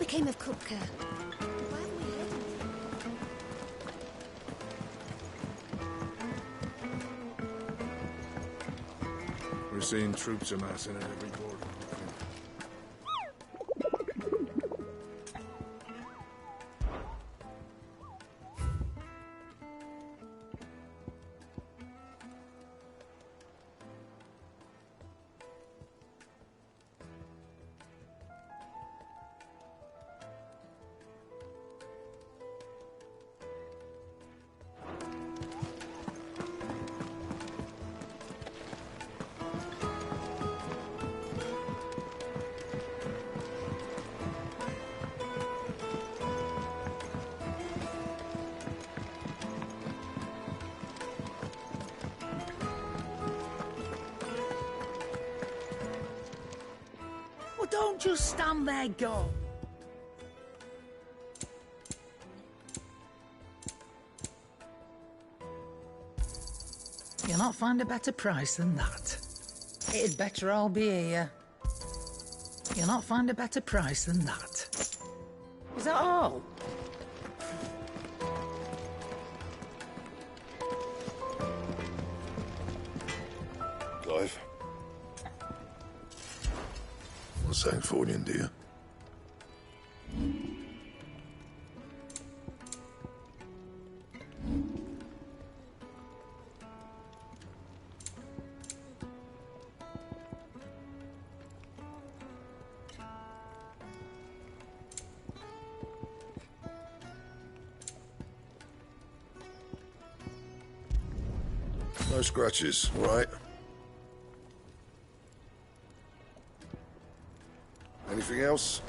became of Kupka? Where have we hidden? We're seeing troops amassing at every border. Don't just stand there, go. You'll not find a better price than that. It'd better all be here. You'll not find a better price than that. Is that all? Clive. What's that for you, dear? No scratches, all right? Anything else?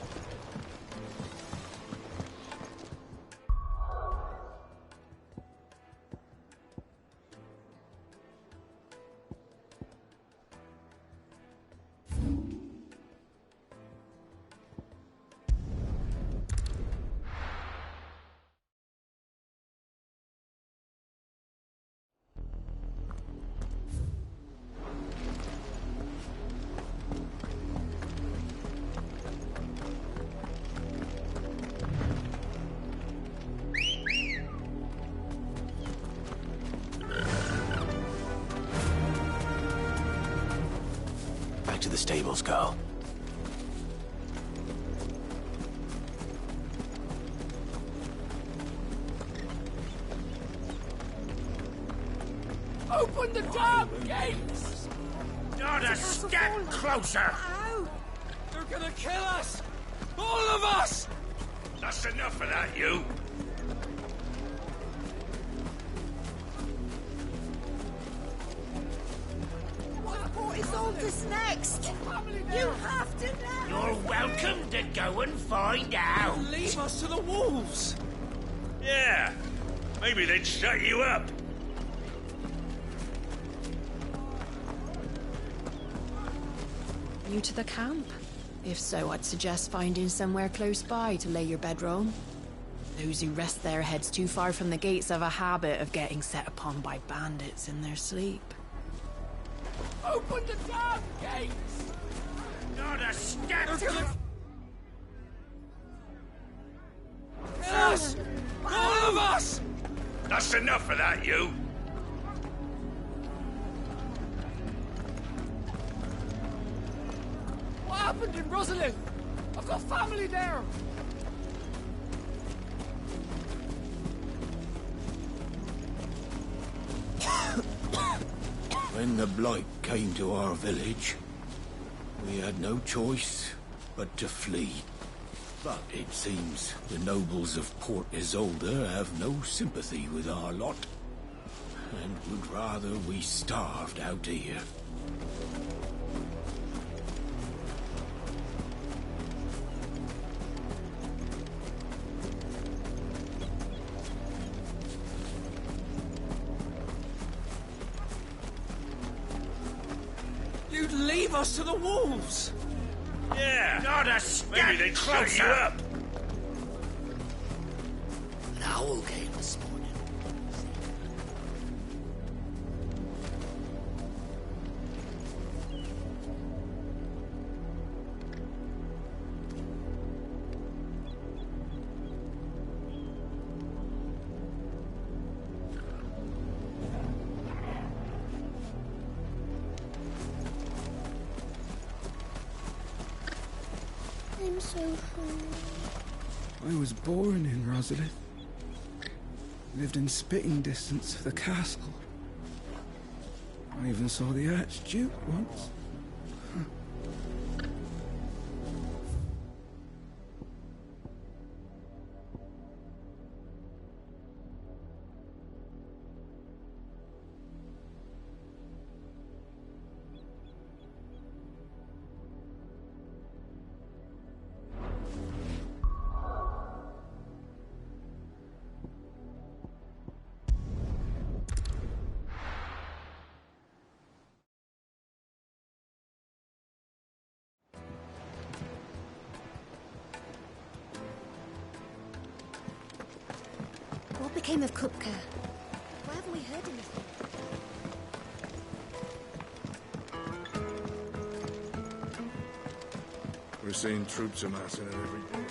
To the stables, go. Open the damn gates! Not a step closer! They're gonna kill us! All of us! That's enough of that, you! What is all this next? You have to know! You're welcome to go and find out! Leave us to the wolves! Yeah, maybe they'd shut you up. New to the camp? If so, I'd suggest finding somewhere close by to lay your bedroll. Those who rest their heads too far from the gates have a habit of getting set upon by bandits in their sleep. Open the damn gates! Not a step! They're gonna kill us! All of us! That's enough of that, you! What happened in Rosalind? I've got family there! When the Blight came to our village, we had no choice but to flee. But it seems the nobles of Port Isolde have no sympathy with our lot, and would rather we starved out here. You'd leave us to the wolves! Yeah, not a step maybe they'd shut you up. An owl came this morning. I'm so hungry. I was born in Rosalith. Lived in spitting distance of the castle. I even saw the Archduke once. What became of Kupka? Why haven't we heard anything? We're seeing troops amassing it every day.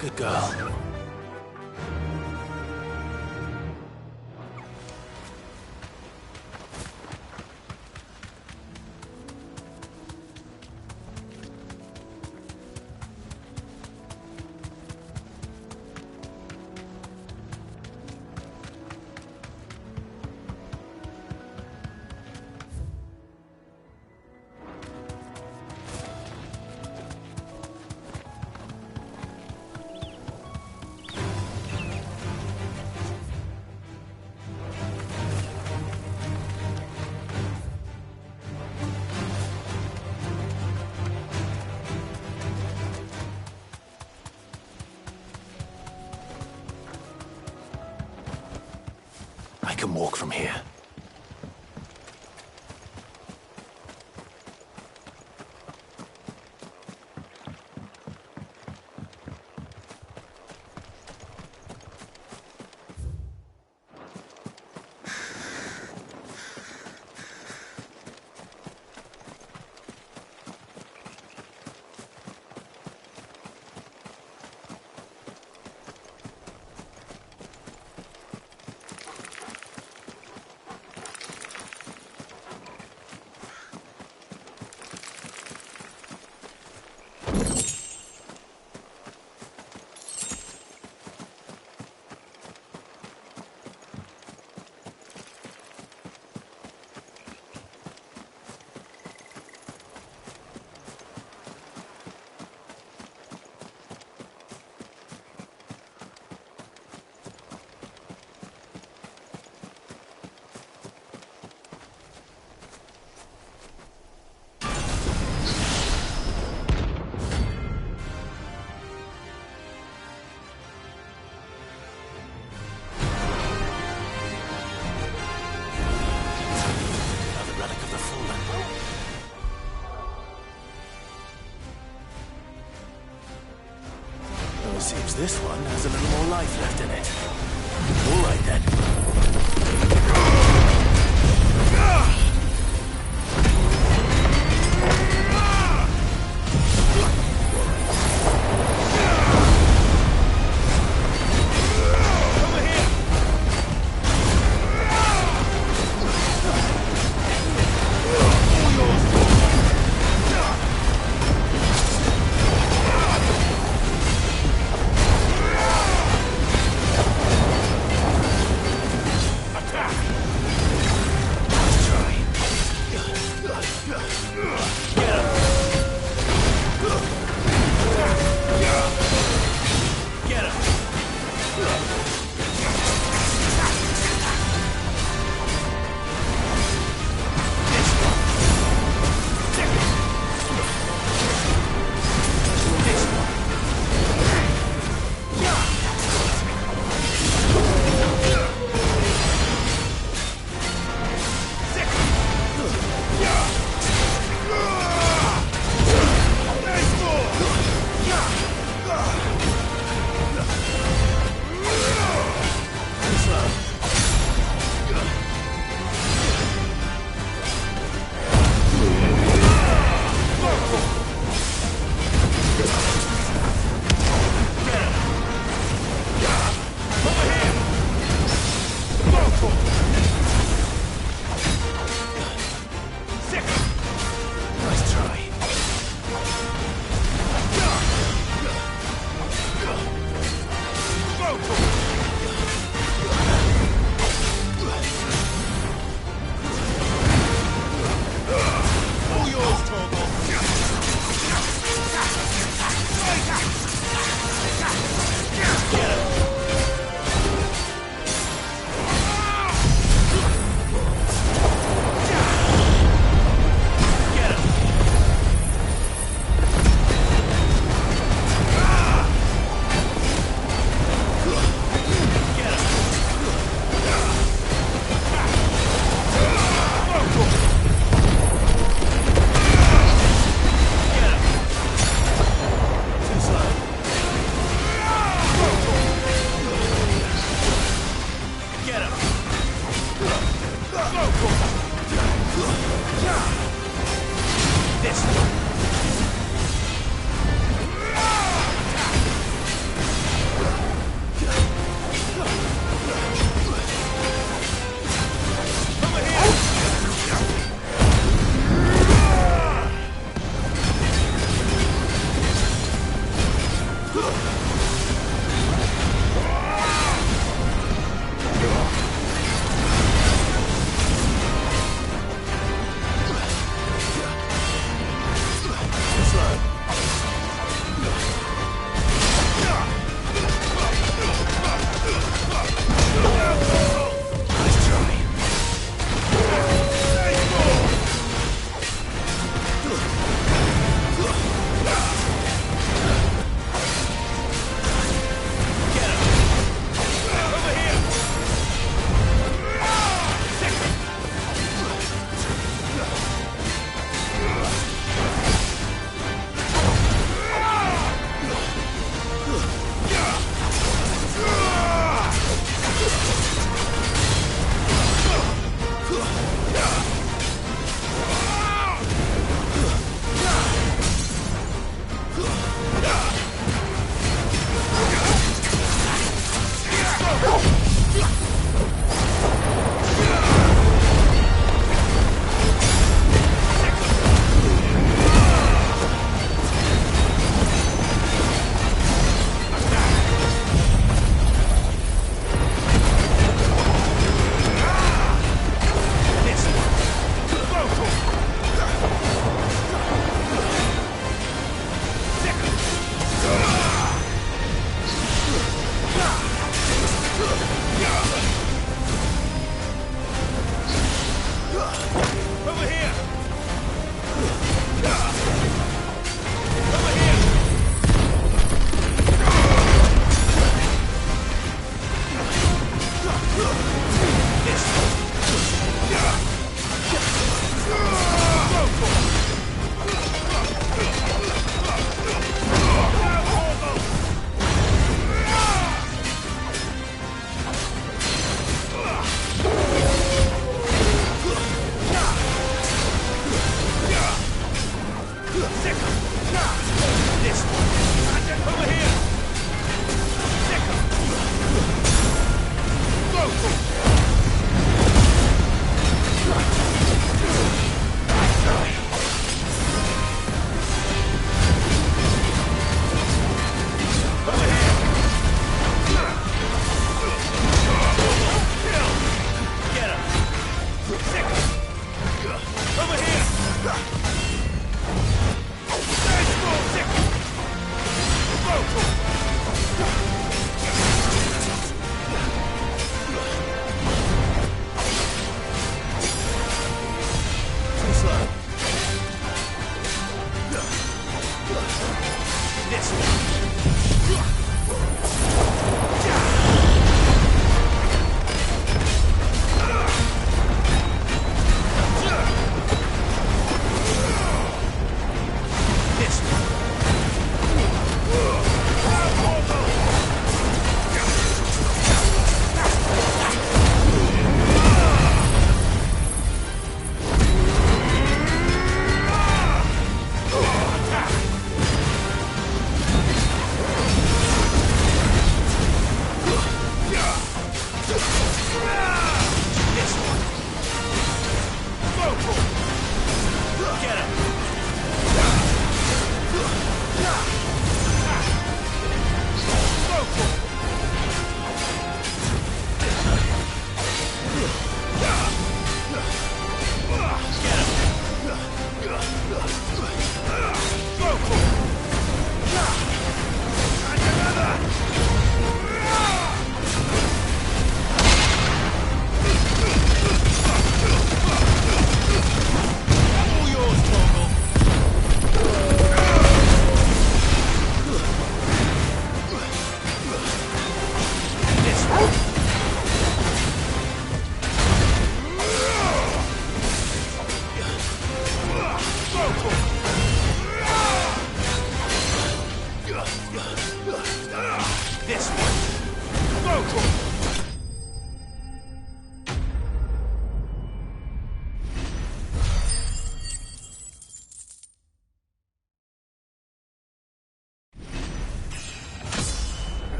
Good girl. I can walk from here. This one has a little more life left in it. All right then.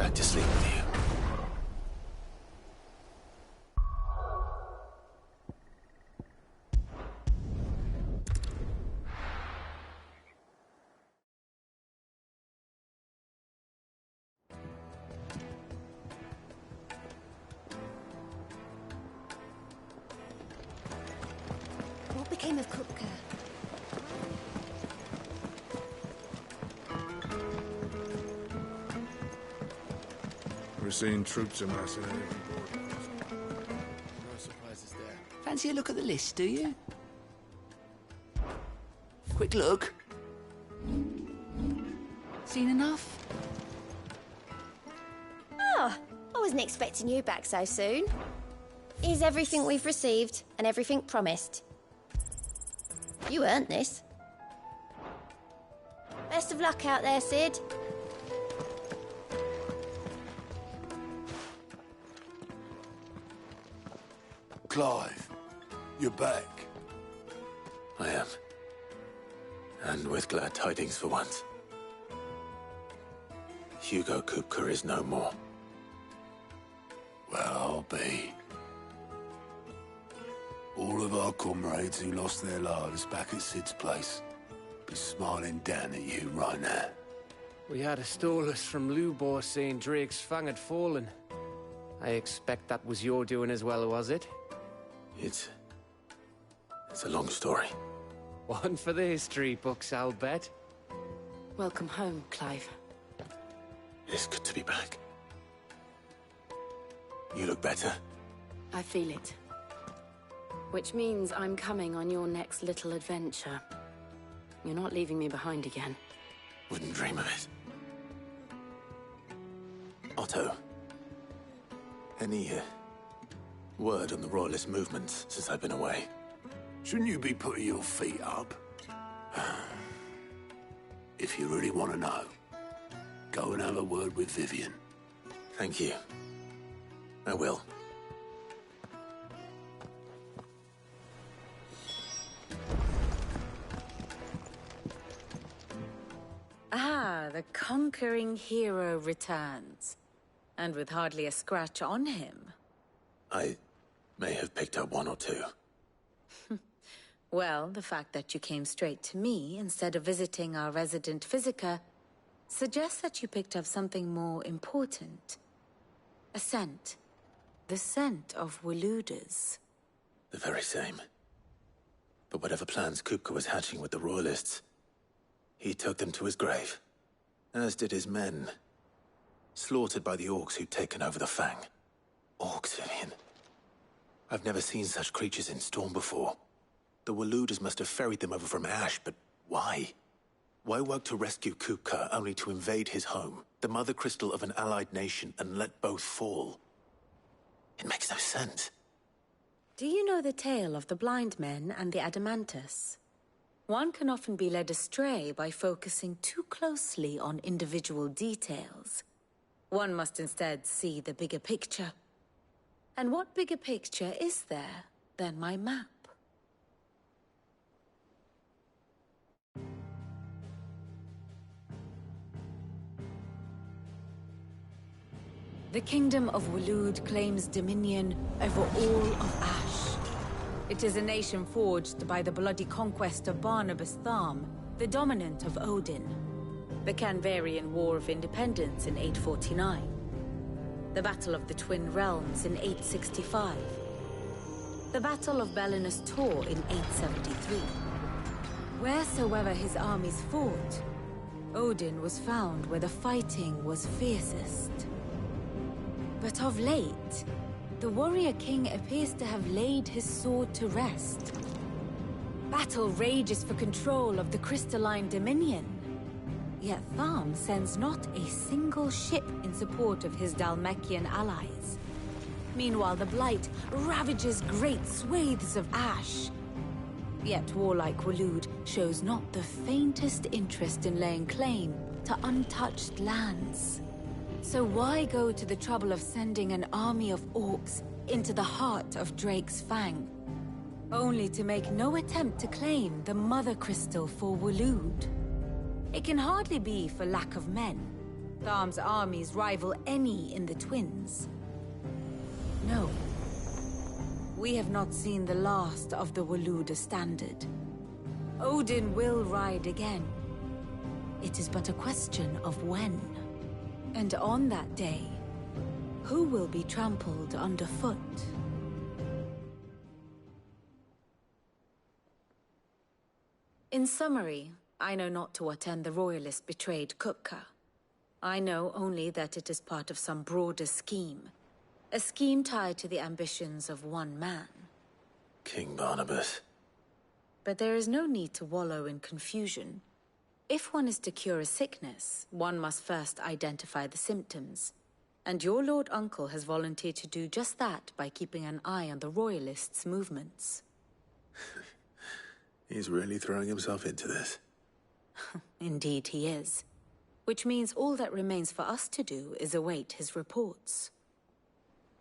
back to sleep with you. What became of Kupka? We're seeing troops amassing at every port. No surprises there. Fancy a look at the list, do you? Quick look. Seen enough? Oh, I wasn't expecting you back so soon. Here's everything we've received and everything promised. You earned this. Best of luck out there, Sid. Clive, you're back. I am. And with glad tidings for once. Hugo Kupka is no more. Well, I'll be. All of our comrades who lost their lives back at Sid's place be smiling down at you right now. We had a stolus from Lubor saying Drake's fang had fallen. I expect that was your doing as well, was it? It's a long story. One for the history books, I'll bet. Welcome home, Clive. It's good to be back. You look better. I feel it. Which means I'm coming on your next little adventure. You're not leaving me behind again. Wouldn't dream of it. Otto. Any word on the Royalist movements since I've been away? Shouldn't you be putting your feet up? If you really want to know, go and have a word with Vivian. Thank you. I will. Ah, the conquering hero returns. And with hardly a scratch on him. I may have picked up one or two. Well, the fact that you came straight to me instead of visiting our resident physiker suggests that you picked up something more important. A scent. The scent of Waludas. The very same. But whatever plans Kupka was hatching with the Royalists, he took them to his grave. As did his men. Slaughtered by the orcs who'd taken over the Fang. Orcs, Vivian. I've never seen such creatures in Storm before. The Waludas must have ferried them over from Ash, but why? Why work to rescue Kupka only to invade his home, the mother crystal of an allied nation, and let both fall? It makes no sense. Do you know the tale of the blind men and the Adamantus? One can often be led astray by focusing too closely on individual details. One must instead see the bigger picture. And what bigger picture is there than my map? The Kingdom of Waloed claims dominion over all of Ash. It is a nation forged by the bloody conquest of Barnabas Tharm, the dominant of Odin. The Canvarian War of Independence in 849. The Battle of the Twin Realms in 865. The Battle of Belinus Tor in 873. Wheresoever his armies fought, Odin was found where the fighting was fiercest. But of late, the warrior king appears to have laid his sword to rest. Battle rages for control of the crystalline dominion. Yet Tharm sends not a single ship in support of his Dhalmekian allies. Meanwhile, the Blight ravages great swathes of Ash. Yet warlike Waloed shows not the faintest interest in laying claim to untouched lands. So why go to the trouble of sending an army of orcs into the heart of Drake's Fang, only to make no attempt to claim the Mother Crystal for Waloed? It can hardly be for lack of men. Tharm's armies rival any in the Twins. No. We have not seen the last of the Waloed standard. Odin will ride again. It is but a question of when. And on that day, who will be trampled underfoot? In summary, I know not to what end the Royalists betrayed Kupka. I know only that it is part of some broader scheme. A scheme tied to the ambitions of one man. King Barnabas. But there is no need to wallow in confusion. If one is to cure a sickness, one must first identify the symptoms. And your Lord Uncle has volunteered to do just that by keeping an eye on the Royalists' movements. He's really throwing himself into this. Indeed he is. Which means all that remains for us to do is await his reports.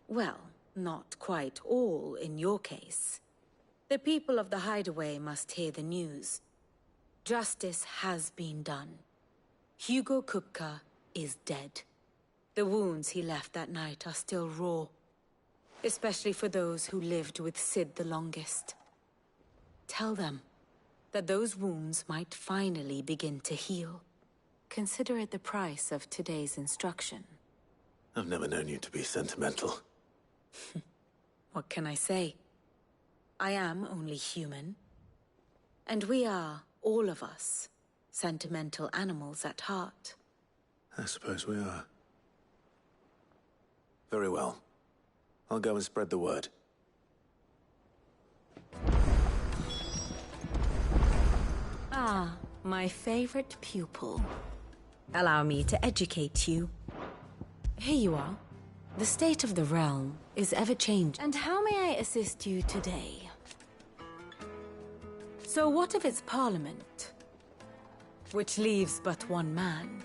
Well, not quite all in your case. The people of the Hideaway must hear the news. Justice has been done. Hugo Kupka is dead. The wounds he left that night are still raw. Especially for those who lived with Sid the longest. Tell them that those wounds might finally begin to heal. Consider it the price of today's instruction. I've never known you to be sentimental. What can I say? I am only human. And we are, all of us, sentimental animals at heart. I suppose we are. Very well. I'll go and spread the word. Ah, my favorite pupil. Allow me to educate you. Here you are. The state of the realm is ever-changing. And how may I assist you today? So what of its parliament? Which leaves but one man.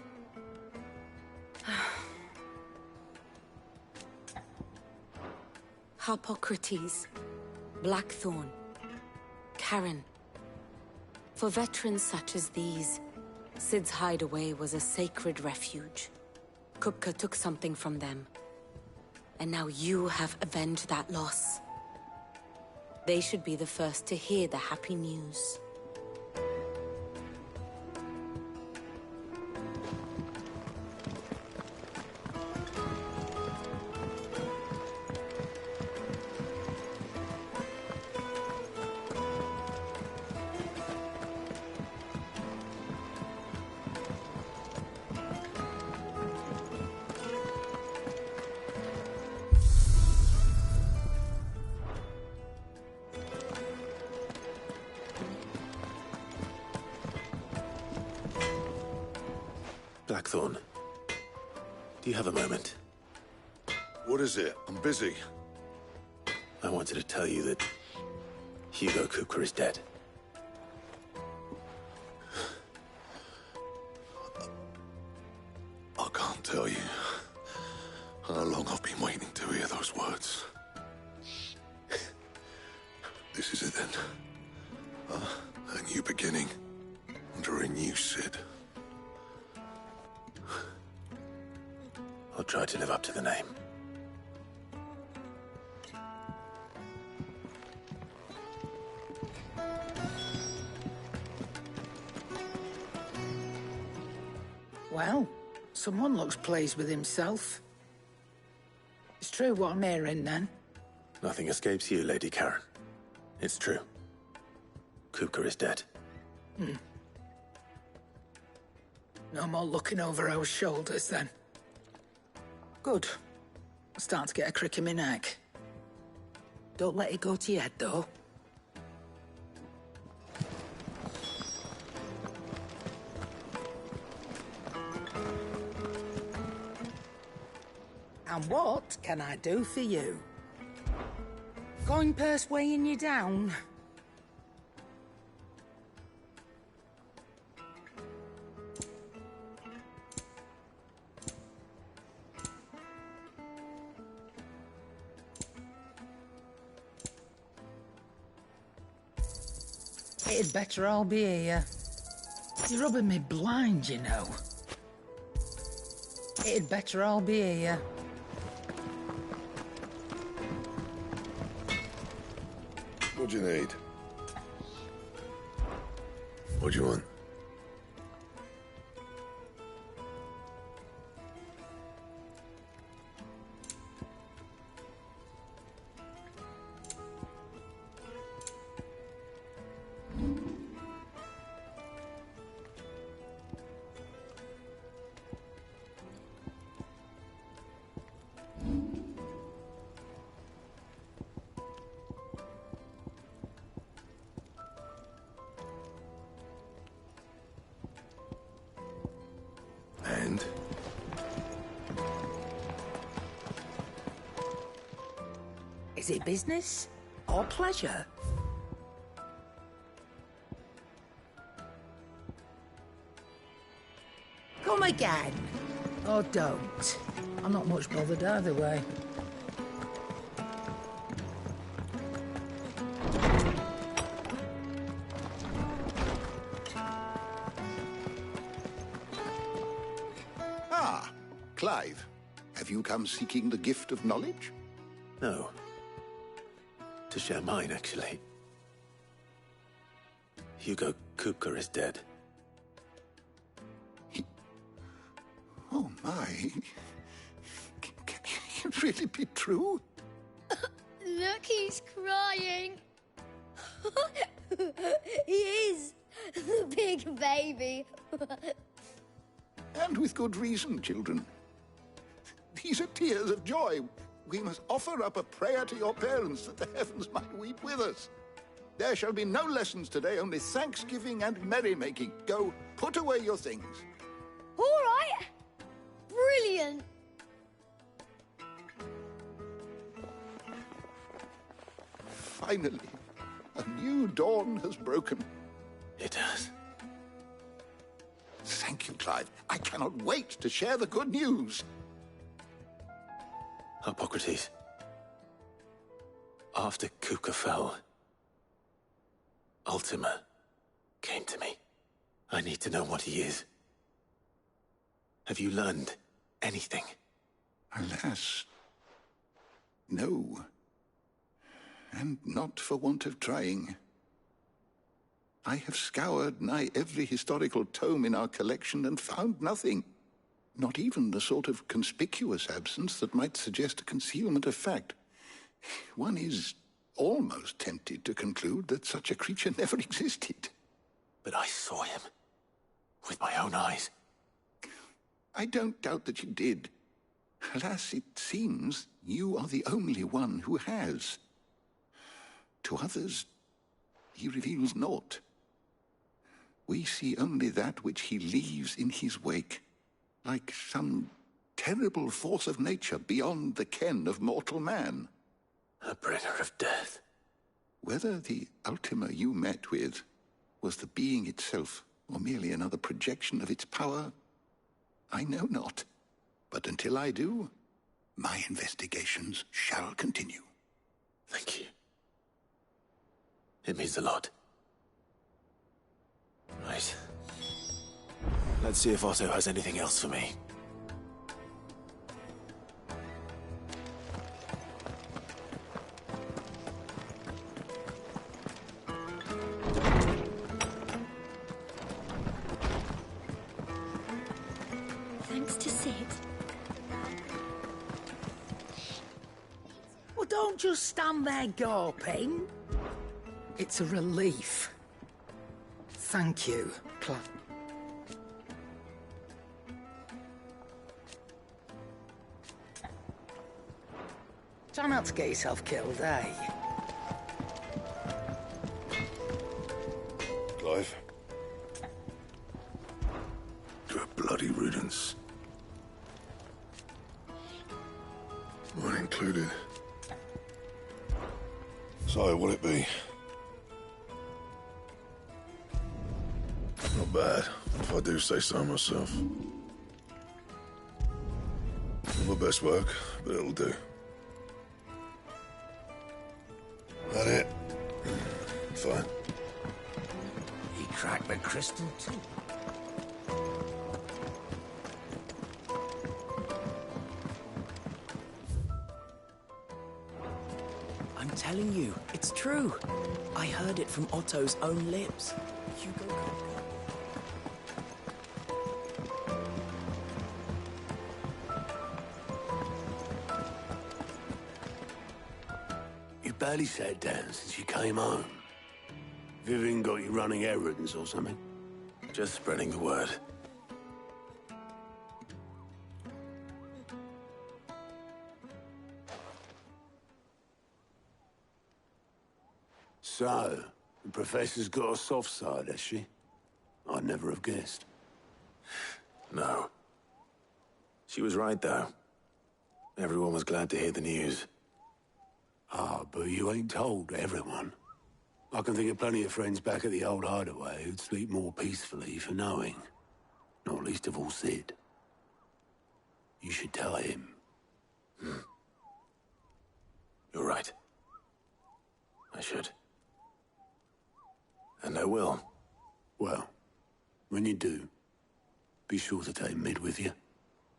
Harpocrates, Blackthorn, Karen. For veterans such as these, Sid's hideaway was a sacred refuge. Kupka took something from them. And now you have avenged that loss. They should be the first to hear the happy news. Blackthorn, do you have a moment? What is it? I'm busy. I wanted to tell you that Hugo Kupka is dead. I can't tell you how long I've been waiting to hear those words. This is it then. A new beginning under a new Sid. I'll try to live up to the name. Well, someone looks pleased with himself. It's true what I'm hearing, then. Nothing escapes you, Lady Karen. It's true. Kupka is dead. No more looking over our shoulders, then. Good. I'm starting to get a crick in my neck. Don't let it go to your head, though. And what can I do for you? Coin purse weighing you down? It'd better all be here. You're rubbing me blind, you know. It'd better all be here. What do you need? What do you want? And? Is it business or pleasure? Come again. Or don't. I'm not much bothered either way. Ah, Clive. Have you come seeking the gift of knowledge? No. To share mine, actually. Hugo Kupka is dead. Oh, my. Can it really be true? Look, he's crying. He is. The big baby. And with good reason, children. These are tears of joy. We must offer up a prayer to your parents that the heavens might weep with us. There shall be no lessons today, only thanksgiving and merrymaking. Go, put away your things. All right. Brilliant. Finally, a new dawn has broken. It has. Thank you, Clive. I cannot wait to share the good news. Hippocrates. After Kupka fell, Ultima came to me. I need to know what he is. Have you learned anything? Alas, no. And not for want of trying. I have scoured nigh every historical tome in our collection and found nothing. Not even the sort of conspicuous absence that might suggest a concealment of fact. One is almost tempted to conclude that such a creature never existed. But I saw him. With my own eyes. I don't doubt that you did. Alas, it seems you are the only one who has. To others, he reveals naught. We see only that which he leaves in his wake, like some terrible force of nature beyond the ken of mortal man. A bringer of death. Whether the Ultima you met with was the being itself, or merely another projection of its power, I know not. But until I do, my investigations shall continue. Thank you. It means a lot. Right. Let's see if Otto has anything else for me. Thanks to Sid. Well, don't just stand there gawping. It's a relief. Thank you, Clive. Try not to get yourself killed, eh? Clive? You're a bloody riddance. Mine included. So, what'll it be? Not bad, if I do say so myself. Not my best work, but it'll do. That it? Fine. He cracked the crystal too. telling you, it's true. I heard it from Otto's own lips. Hugo. You barely sat down since you came home. Vivian got you running errands or something? Just spreading the word. So, the Professor's got a soft side, has she? I'd never have guessed. No. She was right, though. Everyone was glad to hear the news. Ah, but you ain't told everyone. I can think of plenty of friends back at the old hideaway who'd sleep more peacefully for knowing. Not least of all Sid. You should tell him. You're right. I should. And I will. Well, when you do, be sure to take Mid with you.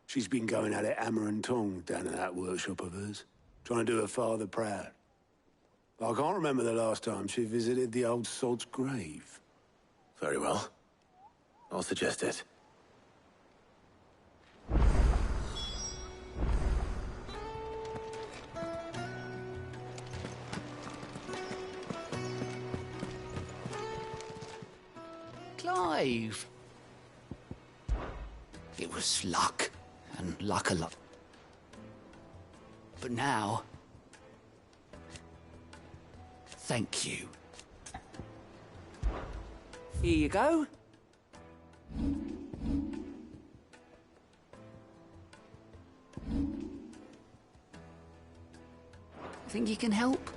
She's been going at it hammer and tongs down in that workshop of hers, trying to do her father proud. I can't remember the last time she visited the old sod's grave. Very well. I'll suggest it. Clive. It was luck, and luck a lot. But now... thank you. Here you go. Think you can help?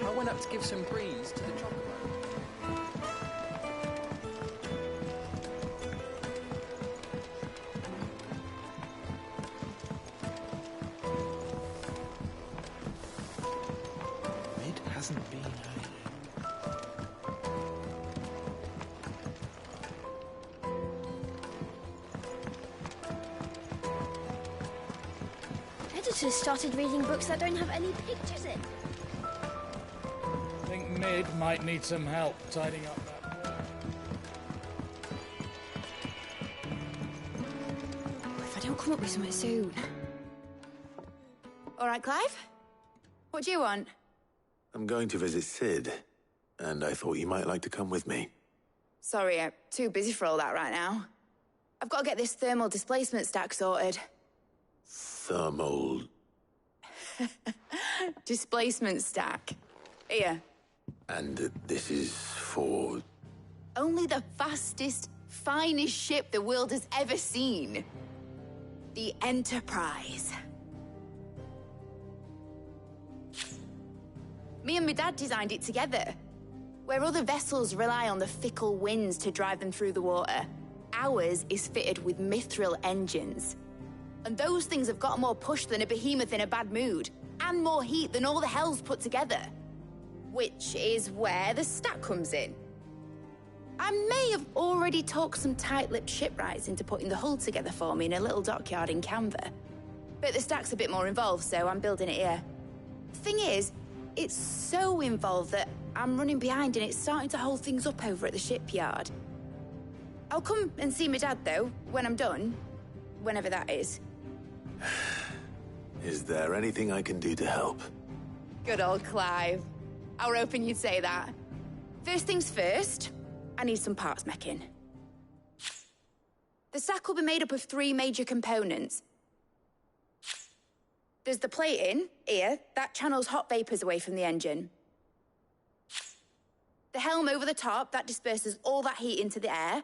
I went up to give some breeze to the chocolate. Mid hasn't been home. Editors started reading books that don't have any pictures in. I think Mid might need some help tidying up that work. If I don't come up with something soon. All right, Clive? What do you want? I'm going to visit Sid, and I thought you might like to come with me. Sorry, I'm too busy for all that right now. I've got to get this thermal displacement stack sorted. Thermal... Displacement stack. Here. And this is for... Only the fastest, finest ship the world has ever seen. The Enterprise. Me and my dad designed it together. Where other vessels rely on the fickle winds to drive them through the water, ours is fitted with mithril engines. And those things have got more push than a behemoth in a bad mood, and more heat than all the hells put together. Which is where the stack comes in. I may have already talked some tight-lipped shipwrights into putting the hull together for me in a little dockyard in Canva. But the stack's a bit more involved, so I'm building it here. Thing is, it's so involved that I'm running behind and it's starting to hold things up over at the shipyard. I'll come and see my dad, though, when I'm done. Whenever that is. Is there anything I can do to help? Good old Clive. I were hoping you'd say that. First things first, I need some parts mecking. The sack will be made up of 3 major components. There's the plating, here, that channels hot vapors away from the engine. The helm over the top, that disperses all that heat into the air.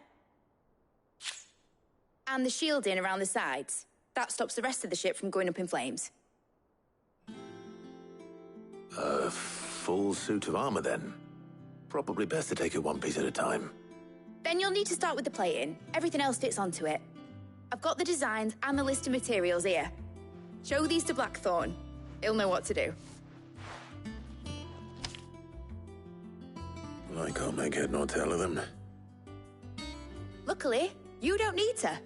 And the shielding around the sides. That stops the rest of the ship from going up in flames. A full suit of armor, then. Probably best to take it one piece at a time. Then you'll need to start with the plating. Everything else fits onto it. I've got the designs and the list of materials here. Show these to Blackthorn. He'll know what to do. I can't make head nor tail of them. Luckily, you don't need to.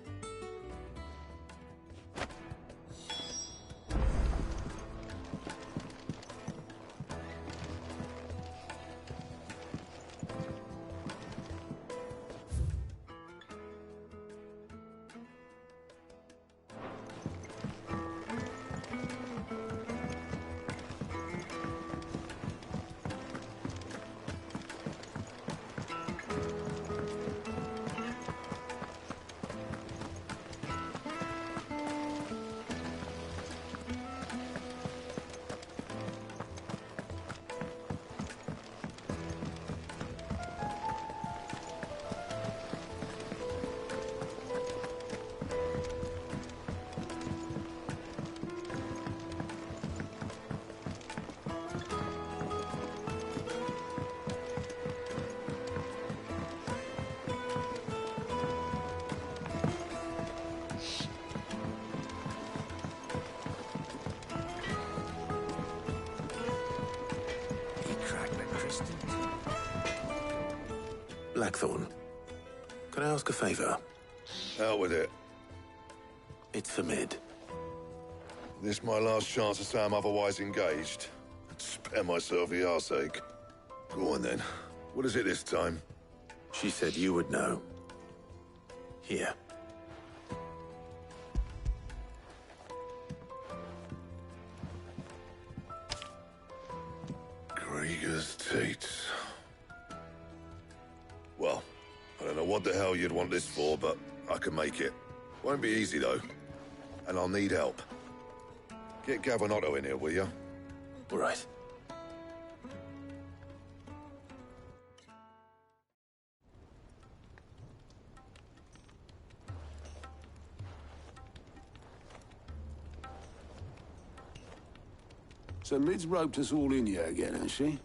Blackthorn, can I ask a favor? Out with it. It's for Mid. This my last chance to say I'm otherwise engaged. Spare myself the arseache. Go on then. What is it this time? She said you would know. Here. Krieger's Tates. Well, I don't know what the hell you'd want this for, but I can make it. Won't be easy, though. And I'll need help. Get Gavin in here, will you? All right. So Mid's roped us all in here again, has she?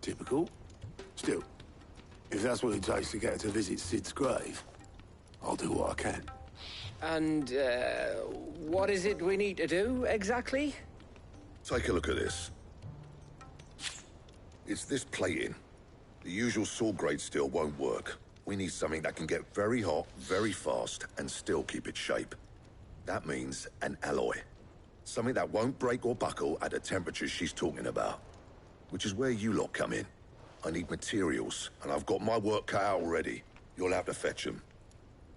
Typical. Still, if that's what it takes to get her to visit Sid's grave, I'll do what I can. And, what is it we need to do, exactly? Take a look at this. It's this plating. The usual sword-grade steel won't work. We need something that can get very hot, very fast, and still keep its shape. That means an alloy. Something that won't break or buckle at the temperatures she's talking about. Which is where you lot come in. I need materials, and I've got my work cut out already. You'll have to fetch them.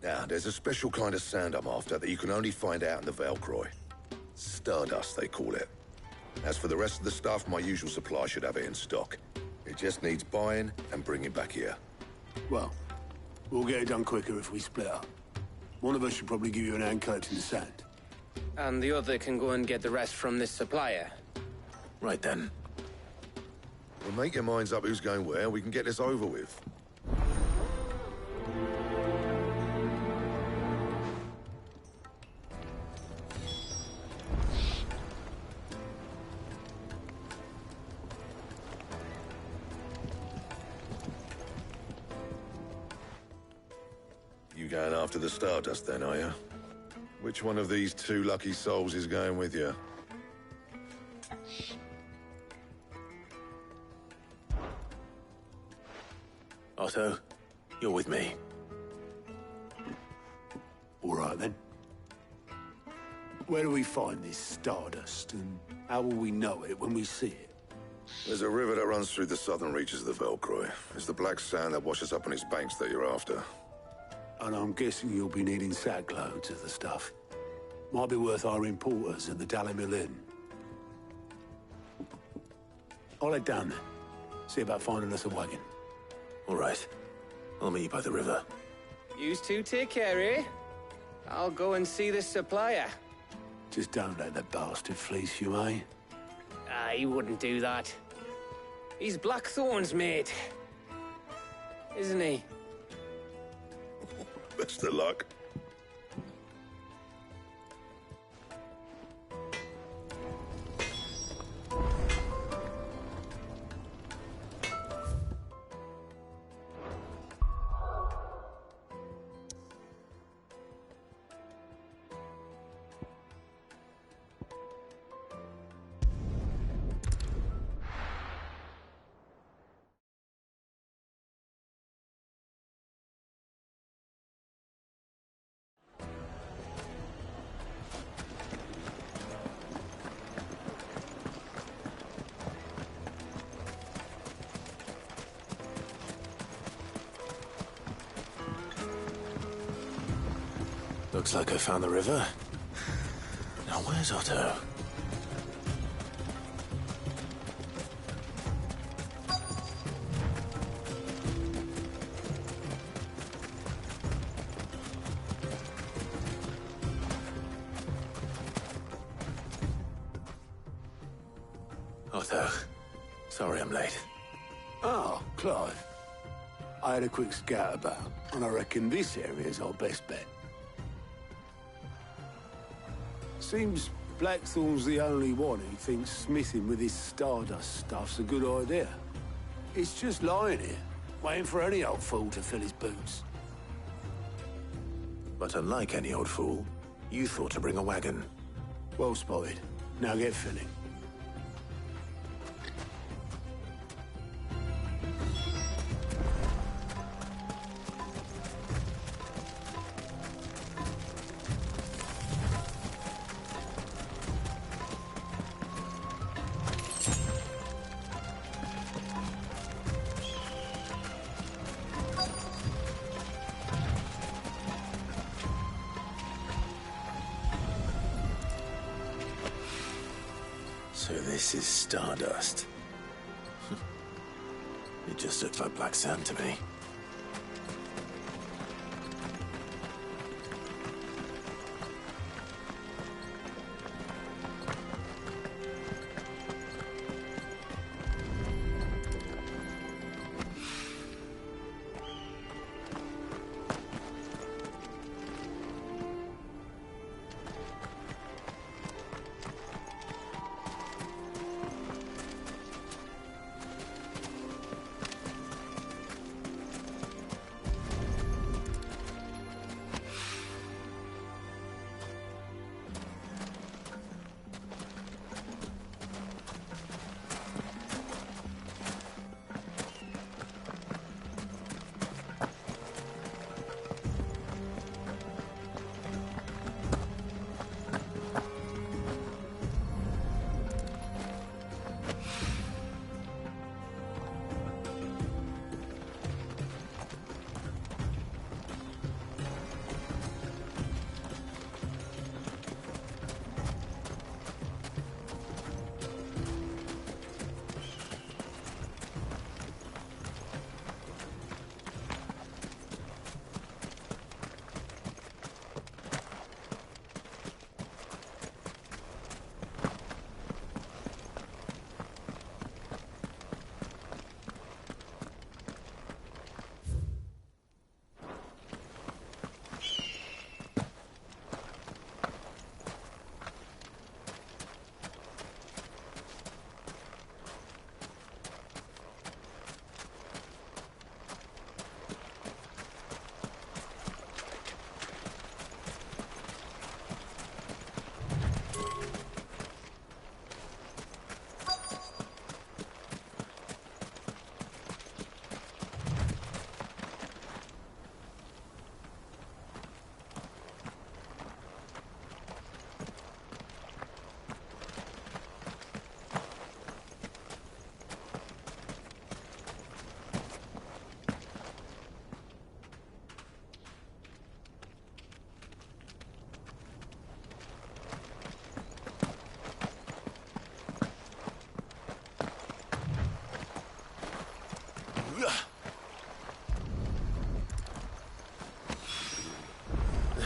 Now, there's a special kind of sand I'm after that you can only find out in the Velcroy. Stardust, they call it. As for the rest of the stuff, my usual supply should have it in stock. It just needs buying and bringing back here. Well, we'll get it done quicker if we split up. One of us should probably give you an hand collecting the sand. And the other can go and get the rest from this supplier. Right then. Well, make your minds up who's going where, we can get this over with. You going after the Stardust then, are you? Which one of these 2 lucky souls is going with you? Otto, you're with me. All right, then. Where do we find this Stardust, and how will we know it when we see it? There's a river that runs through the southern reaches of the Velcroy. It's the black sand that washes up on its banks that you're after. And I'm guessing you'll be needing sack loads of the stuff. Might be worth our importers at the Dalimil Inn. I'll head down there. See about finding us a wagon. All right. I'll meet you by the river. Yous two take care, eh? I'll go and see this supplier. Just don't let the bastard fleece you, eh? He wouldn't do that. He's Blackthorn's mate. Isn't he? Best of luck. Looks like I found the river. Now where's Otto? Otto, sorry I'm late. Oh, Clive. I had a quick scout about, and I reckon this area's our best bet. Seems Blackthorn's the only one who thinks smithing with his Stardust stuff's a good idea. It's just lying here, waiting for any old fool to fill his boots. But unlike any old fool, you thought to bring a wagon. Well spotted. Now get filling. So this is Stardust. It just looks like black sand to me.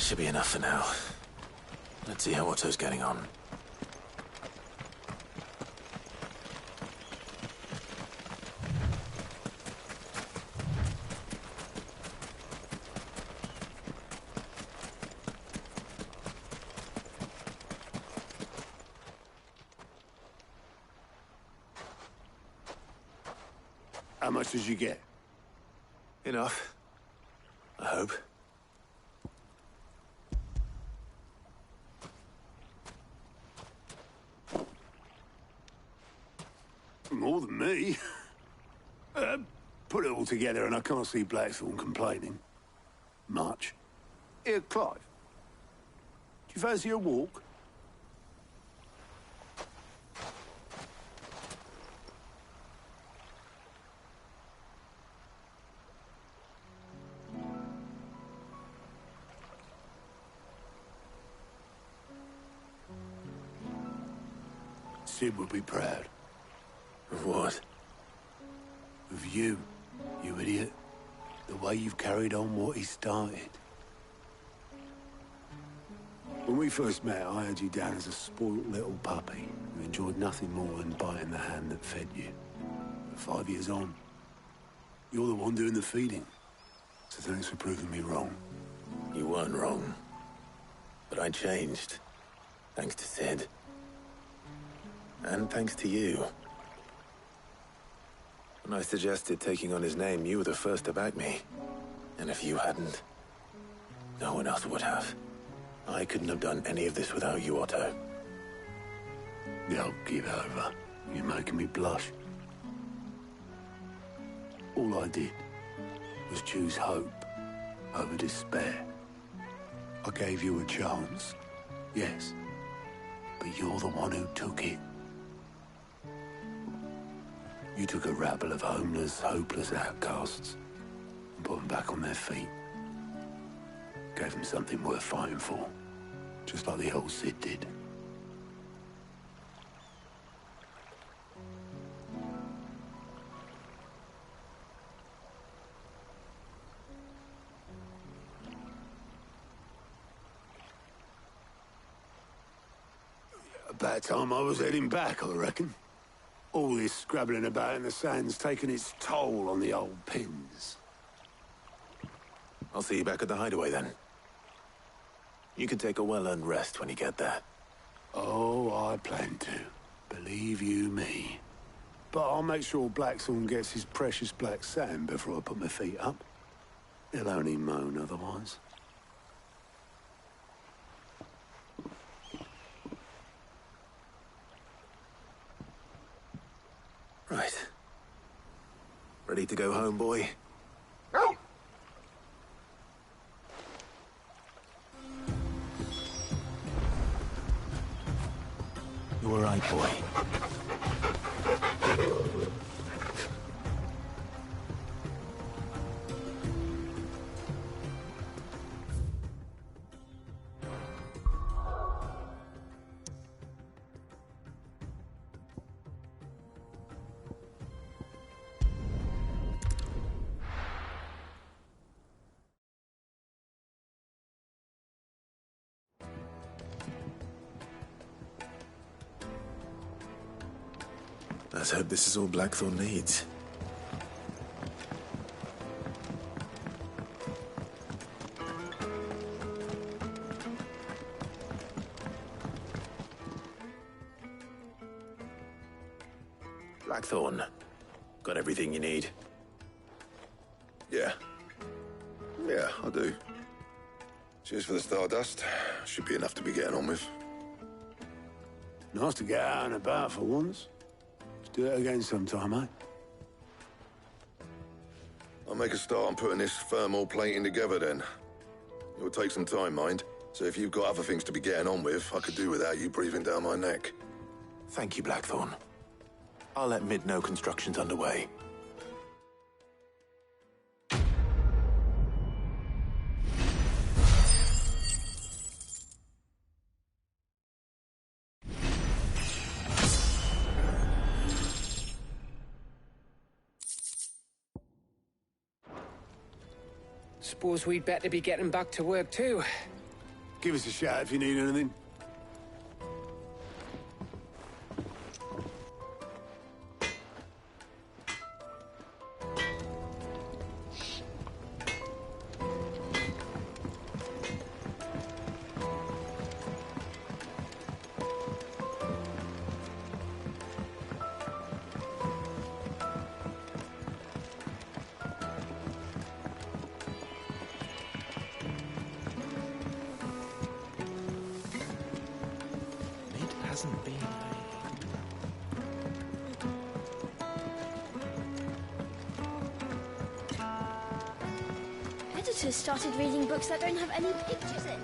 That should be enough for now. Let's see how Otto's getting on. How much did you get? Enough. I hope. More than me. Put it all together and I can't see Blackthorn complaining. Much. Here, Clive. Do you fancy a walk? Sid would be proud. Of what? Of you, you idiot. The way you've carried on what he started. When we first met, I had you down as a spoilt little puppy who enjoyed nothing more than biting the hand that fed you. But 5 years on, you're the one doing the feeding. So thanks for proving me wrong. You weren't wrong. But I changed. Thanks to Sid. And thanks to you. When I suggested taking on his name, you were the first to back me. And if you hadn't, no one else would have. I couldn't have done any of this without you, Otto. Yo, give over. You're making me blush. All I did was choose hope over despair. I gave you a chance, yes, but you're the one who took it. You took a rabble of homeless, hopeless outcasts and put them back on their feet. Gave them something worth fighting for, just like the old Sid did. About time I was heading back, I reckon. All this scrabbling about in the sand's taken its toll on the old pins. I'll see you back at the hideaway then. You can take a well-earned rest when you get there. Oh, I plan to. Believe you me. But I'll make sure Blackthorn gets his precious black sand before I put my feet up. He'll only moan otherwise. Right. Ready to go home, boy? You were right, boy. Let's hope this is all Blackthorn needs. Blackthorn, got everything you need? Yeah. Yeah, I do. Cheers for the stardust. Should be enough to be getting on with. Nice to get out and about for once. Let's do it again sometime, eh? I'll make a start on putting this thermal plating together then. It will take some time, mind. So if you've got other things to be getting on with, I could do without you breathing down my neck. Thank you, Blackthorn. I'll let Mid know construction's underway. Suppose we'd better be getting back to work too. Give us a shout if you need anything. Hasn't been. Editors started reading books that don't have any pictures in.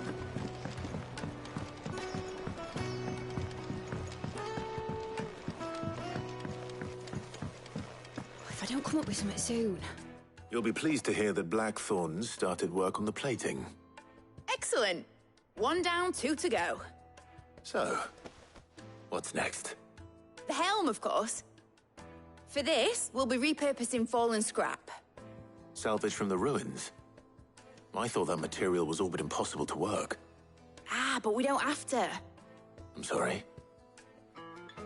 If I don't come up with something soon. You'll be pleased to hear that Blackthorn's started work on the plating. Excellent. 1 down, 2 to go. So, what's next? The helm, of course. For this, we'll be repurposing fallen scrap. Salvage from the ruins? I thought that material was all but impossible to work. Ah, but we don't have to. I'm sorry.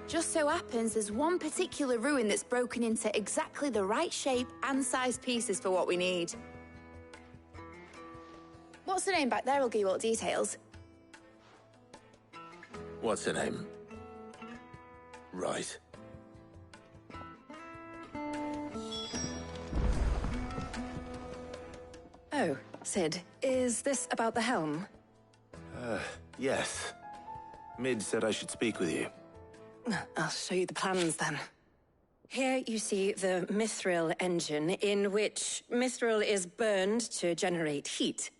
Just so happens there's one particular ruin that's broken into exactly the right shape and size pieces for what we need. What's the name back there? I'll give you all the details. What's her name? Right. Oh, Sid, is this about the helm? Yes. Mid said I should speak with you. I'll show you the plans then. Here you see the mithril engine, in which mithril is burned to generate heat.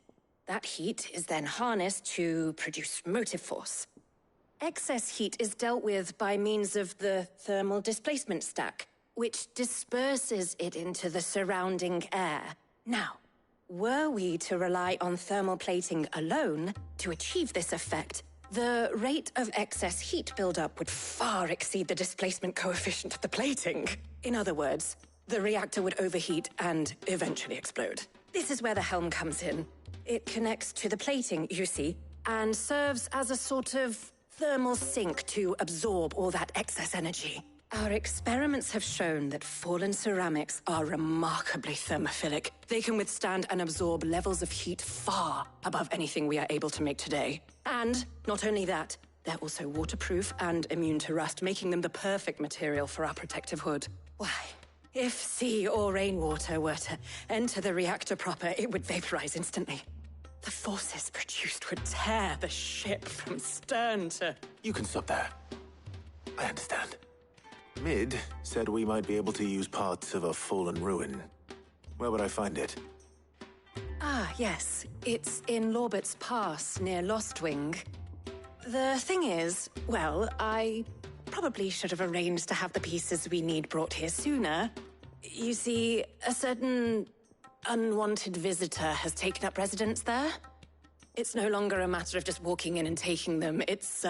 That heat is then harnessed to produce motive force. Excess heat is dealt with by means of the thermal displacement stack, which disperses it into the surrounding air. Now, were we to rely on thermal plating alone to achieve this effect, the rate of excess heat buildup would far exceed the displacement coefficient of the plating. In other words, the reactor would overheat and eventually explode. This is where the helm comes in. It connects to the plating, you see, and serves as a sort of thermal sink to absorb all that excess energy. Our experiments have shown that fallen ceramics are remarkably thermophilic. They can withstand and absorb levels of heat far above anything we are able to make today. And not only that, they're also waterproof and immune to rust, making them the perfect material for our protective hood. Why, if sea or rainwater were to enter the reactor proper, it would vaporize instantly. The forces produced would tear the ship from stern to... You can stop there. I understand. Mid said we might be able to use parts of a fallen ruin. Where would I find it? Ah, yes. It's in Lorbert's Pass, near Lostwing. The thing is, well, I probably should have arranged to have the pieces we need brought here sooner. You see, a certain unwanted visitor has taken up residence there. It's no longer a matter of just walking in and taking them. It's,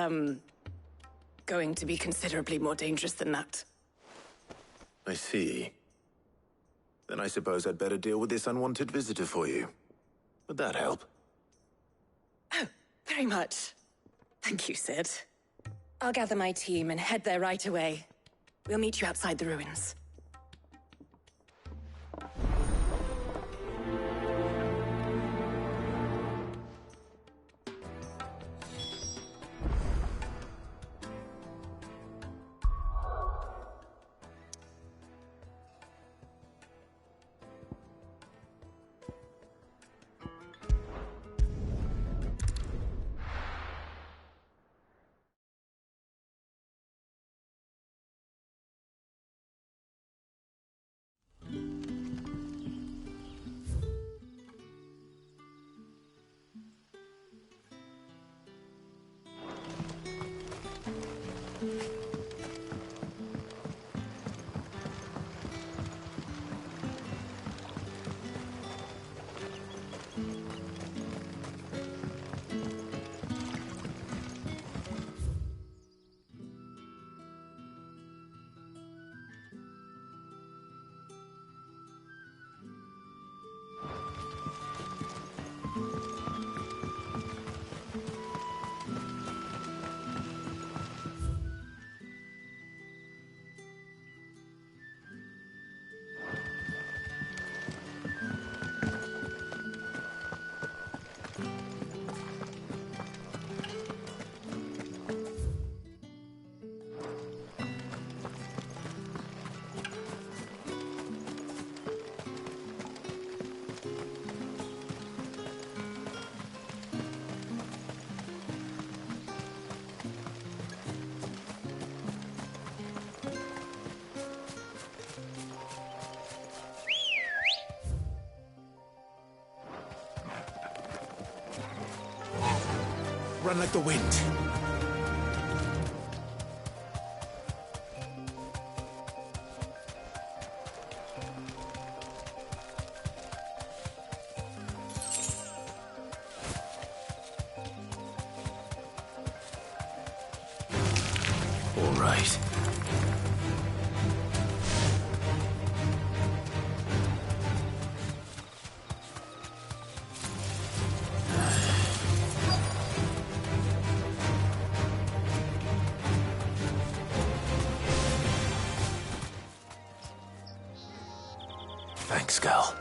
going to be considerably more dangerous than that. I see. Then I suppose I'd better deal with this unwanted visitor for you. Would that help? Oh, very much. Thank you, Sid. I'll gather my team and head there right away. We'll meet you outside the ruins. Run like the wind. All right. Thanks, Gal.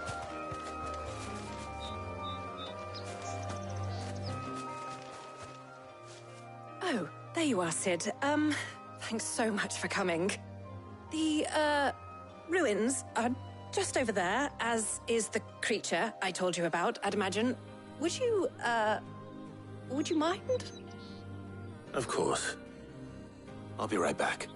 Oh, there you are, Sid. Thanks so much for coming. The, ruins are just over there, as is the creature I told you about, I'd imagine. Would you mind? Of course. I'll be right back.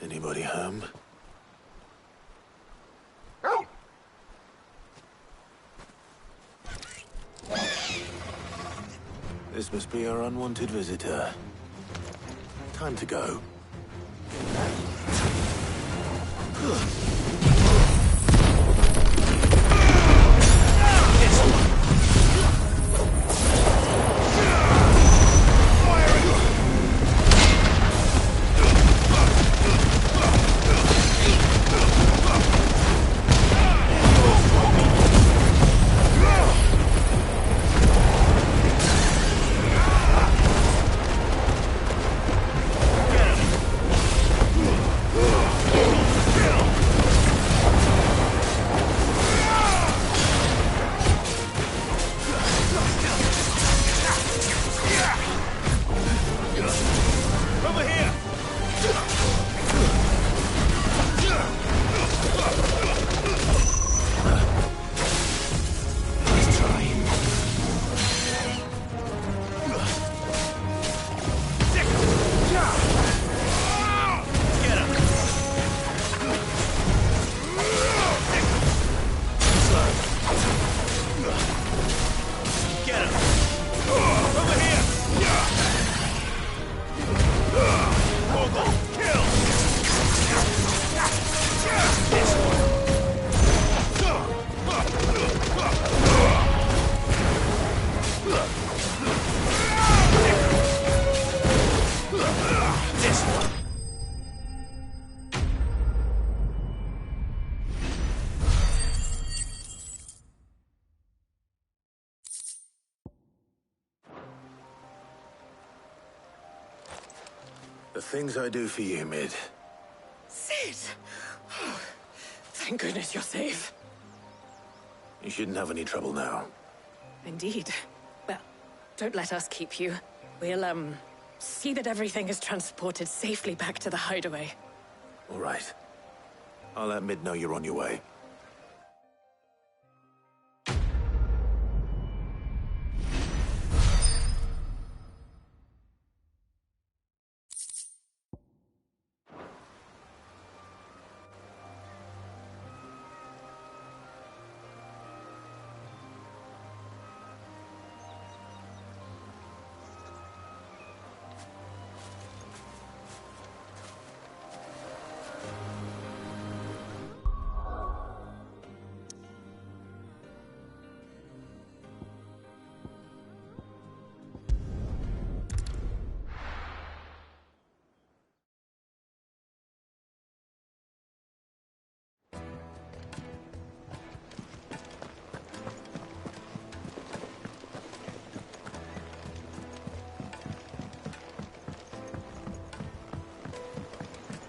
Anybody home? This must be our unwanted visitor. Time to go. The things I do for you, Mid. Sid! Oh, thank goodness you're safe. You shouldn't have any trouble now. Indeed. Well, don't let us keep you. We'll, see that everything is transported safely back to the hideaway. All right. I'll let Mid know you're on your way.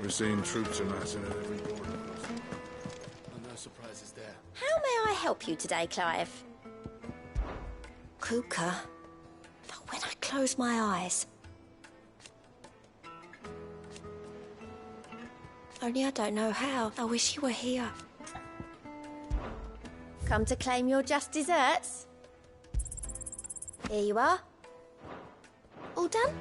We're seeing troops amassing at every border post. No surprises there. How may I help you today, Clive? Kuka. But when I close my eyes... Only I don't know how. I wish you were here. Come to claim your just desserts? Here you are. All done?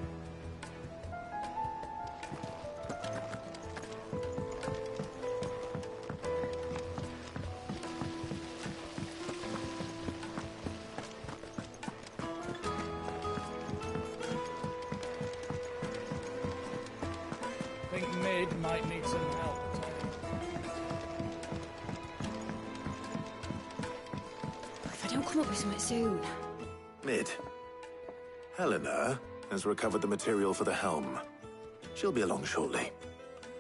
I think Mid might need some help. If I don't come up with something soon. Mid. Helena has recovered the material for the helm. She'll be along shortly.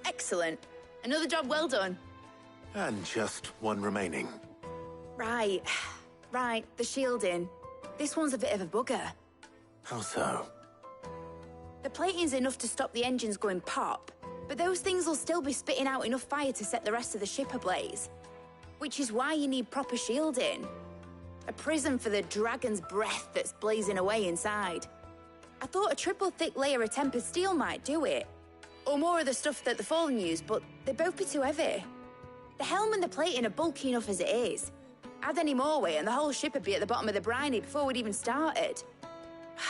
Excellent. Another job well done. And just one remaining. Right. Right, the shielding. This one's a bit of a bugger. How so? The plating's enough to stop the engines going pop, but those things will still be spitting out enough fire to set the rest of the ship ablaze. Which is why you need proper shielding. A prison for the dragon's breath that's blazing away inside. I thought a triple thick layer of tempered steel might do it. Or more of the stuff that the Fallen use, but they'd both be too heavy. The helm and the plating are bulky enough as it is. Add any more weight and the whole ship would be at the bottom of the briny before we'd even started.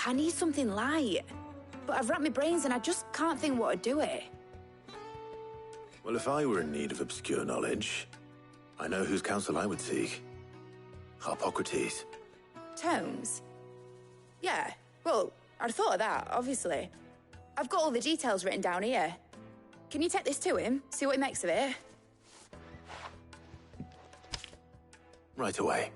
I need something light. But I've racked my brains and I just can't think what would do it. Well, if I were in need of obscure knowledge, I know whose counsel I would seek. Harpocrates. Tomes? Yeah, well, I'd thought of that, obviously. I've got all the details written down here. Can you take this to him, see what he makes of it? Right away.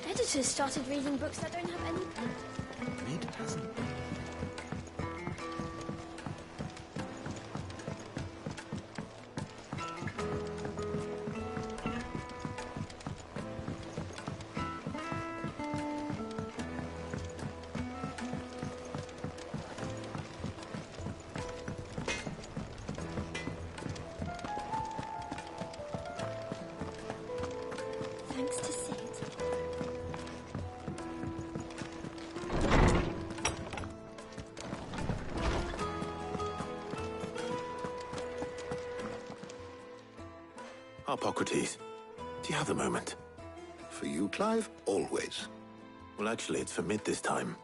Editors started reading books that don't have any... Mid hasn't. Thanks to Sid. Harpocrates, do you have a moment? For you, Clive, always. Well, actually, it's for Mid this time.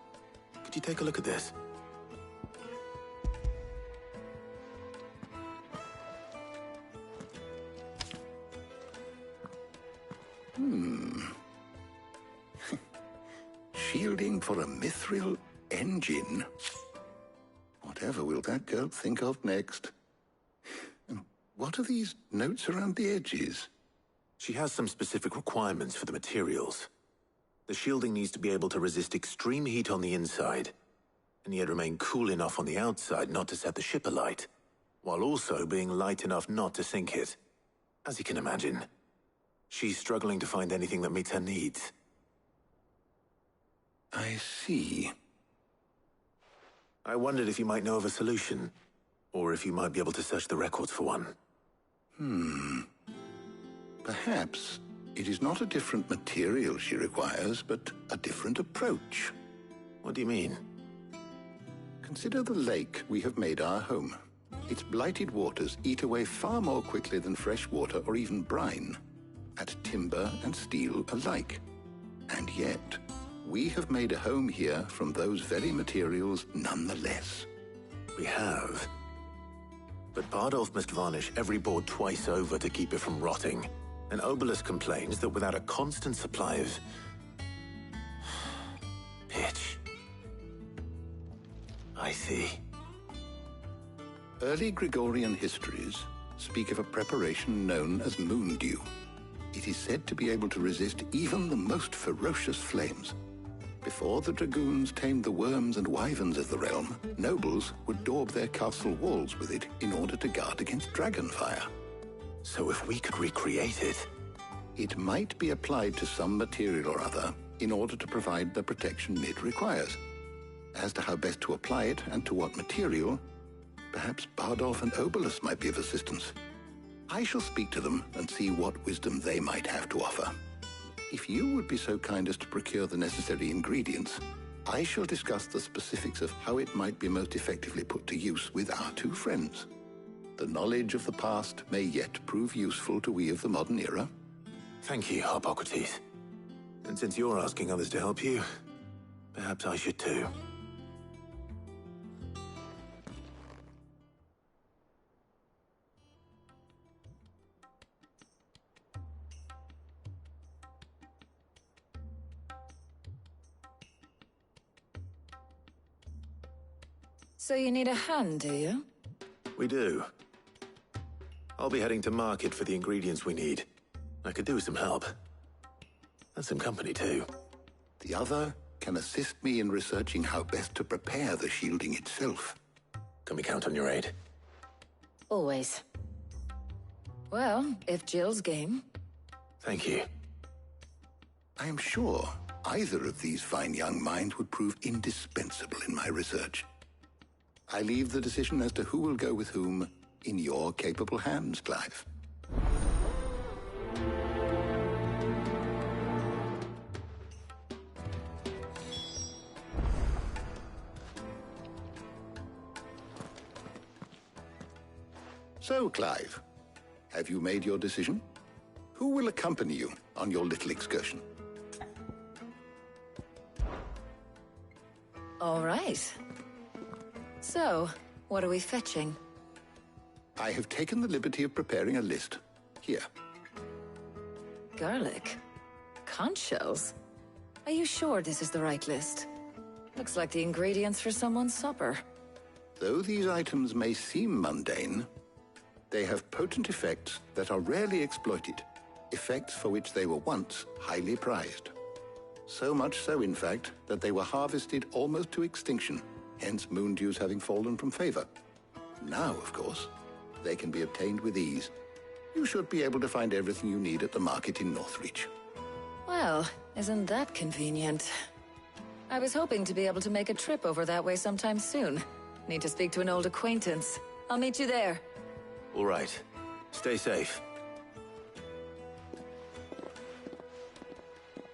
Could you take a look at this? Shielding for a mithril engine. Whatever will that girl think of next? And what are these notes around the edges? She has some specific requirements for the materials. The shielding needs to be able to resist extreme heat on the inside, and yet remain cool enough on the outside not to set the ship alight, while also being light enough not to sink it. As you can imagine, she's struggling to find anything that meets her needs. I see. I wondered if you might know of a solution, or if you might be able to search the records for one. Perhaps it is not a different material she requires, but a different approach. What do you mean? Consider the lake we have made our home. Its blighted waters eat away far more quickly than fresh water or even brine, at timber and steel alike. And yet, we have made a home here from those very materials nonetheless. We have. But Bardolph must varnish every board twice over to keep it from rotting. And Obelus complains that without a constant supply of... pitch. I see. Early Gregorian histories speak of a preparation known as moon dew. It is said to be able to resist even the most ferocious flames. Before the dragoons tamed the worms and wyverns of the realm, nobles would daub their castle walls with it in order to guard against dragonfire. So if we could recreate it... It might be applied to some material or other in order to provide the protection Mid requires. As to how best to apply it and to what material, perhaps Bardolph and Obelus might be of assistance. I shall speak to them and see what wisdom they might have to offer. If you would be so kind as to procure the necessary ingredients, I shall discuss the specifics of how it might be most effectively put to use with our two friends. The knowledge of the past may yet prove useful to we of the modern era. Thank you, Hippocrates. And since you're asking others to help you, perhaps I should too. So you need a hand, do you? We do. I'll be heading to market for the ingredients we need. I could do with some help. And some company, too. The other can assist me in researching how best to prepare the shielding itself. Can we count on your aid? Always. Well, if Jill's game. Thank you. I am sure either of these fine young minds would prove indispensable in my research. I leave the decision as to who will go with whom in your capable hands, Clive. So, Clive, have you made your decision? Who will accompany you on your little excursion? All right. So, what are we fetching? I have taken the liberty of preparing a list. Here. Garlic? Conch shells? Are you sure this is the right list? Looks like the ingredients for someone's supper. Though these items may seem mundane, they have potent effects that are rarely exploited, effects for which they were once highly prized. So much so, in fact, that they were harvested almost to extinction, hence moon dews having fallen from favor. Now, of course, they can be obtained with ease. You should be able to find everything you need at the market in Northreach. Well, isn't that convenient? I was hoping to be able to make a trip over that way sometime soon. Need to speak to an old acquaintance. I'll meet you there. All right. Stay safe.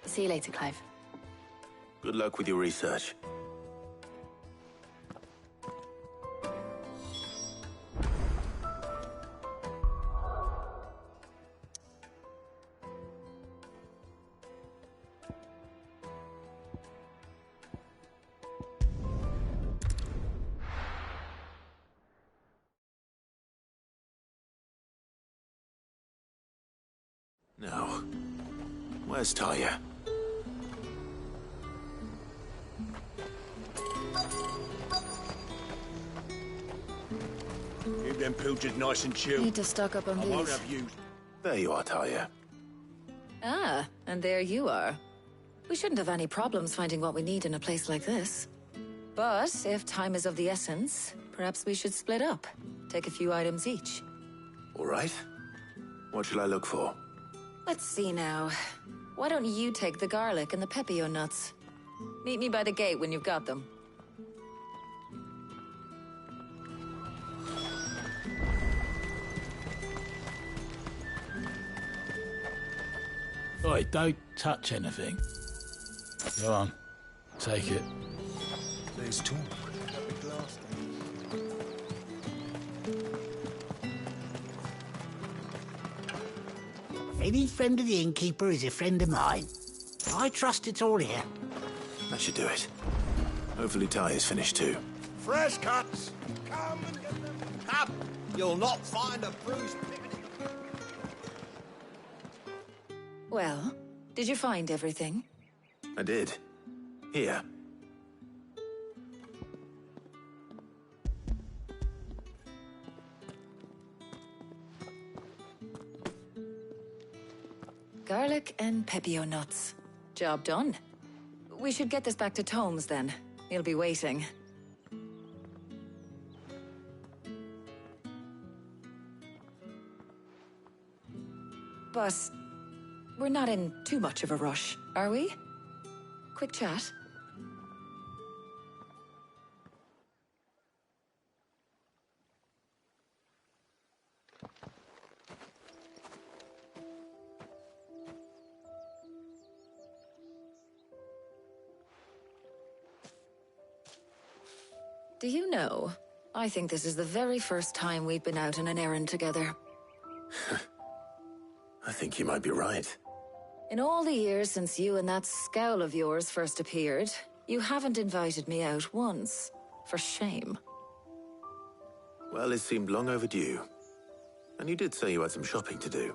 See you later, Clive. Good luck with your research. Now, where's Talia? Keep them pilchers nice and chilled. Need to stock up on I won't these. have you. There you are, Talia. Ah, and there you are. We shouldn't have any problems finding what we need in a place like this. But if time is of the essence, perhaps we should split up. Take a few items each. All right. What shall I look for? Let's see now. Why don't you take the garlic and the pepio nuts? Meet me by the gate when you've got them. Oi, don't touch anything. Go on, take it. There's talk. Any friend of the innkeeper is a friend of mine. I trust it's all here. That should do it. Hopefully Talia's finished too. Fresh cuts! Come and get them. Come! You'll not find a bruised picnic. Well, did you find everything? I did. Here. Garlic and pepio nuts. Job done. We should get this back to Tomes then. He'll be waiting. But we're not in too much of a rush, are we? Quick chat. Do you know, I think this is the very first time we've been out on an errand together. I think you might be right. In all the years since you and that scowl of yours first appeared, you haven't invited me out once. For shame. Well, it seemed long overdue. And you did say you had some shopping to do.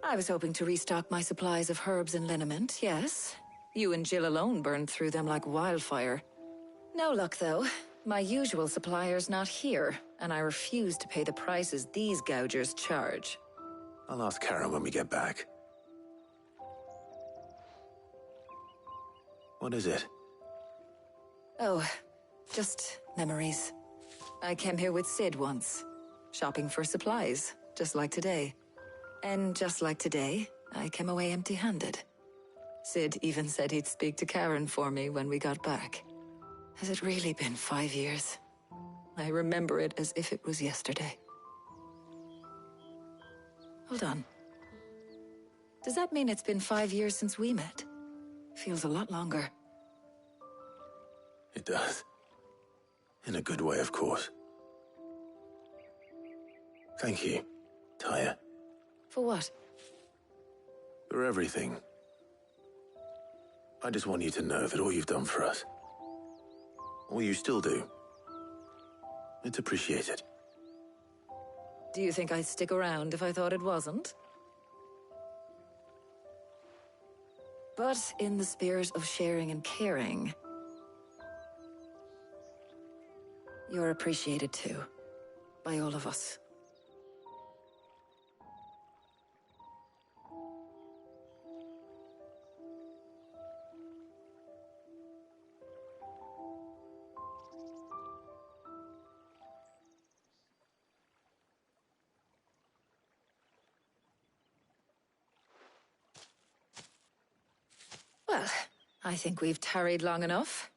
I was hoping to restock my supplies of herbs and liniment, yes. You and Jill alone burned through them like wildfire. No luck, though. My usual supplier's not here, and I refuse to pay the prices these gougers charge. I'll ask Karen when we get back. What is it? Oh, just memories. I came here with Sid once, shopping for supplies, just like today. And just like today, I came away empty-handed. Sid even said he'd speak to Karen for me when we got back. Has it really been 5 years? I remember it as if it was yesterday. Hold on. Does that mean it's been 5 years since we met? Feels a lot longer. It does. In a good way, of course. Thank you, Tyre. For what? For everything. I just want you to know that all you've done for us, all you still do, it's appreciated. Do you think I'd stick around if I thought it wasn't? But in the spirit of sharing and caring, you're appreciated too, by all of us. Well, I think we've tarried long enough.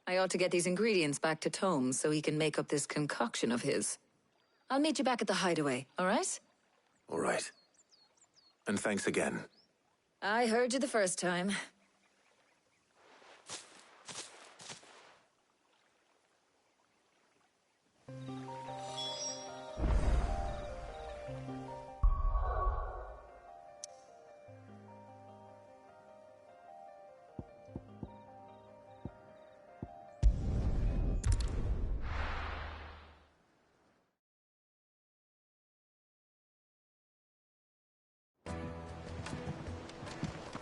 I ought to get these ingredients back to Tome so he can make up this concoction of his. I'll meet you back at the hideaway, all right? All right. And thanks again. I heard you the first time.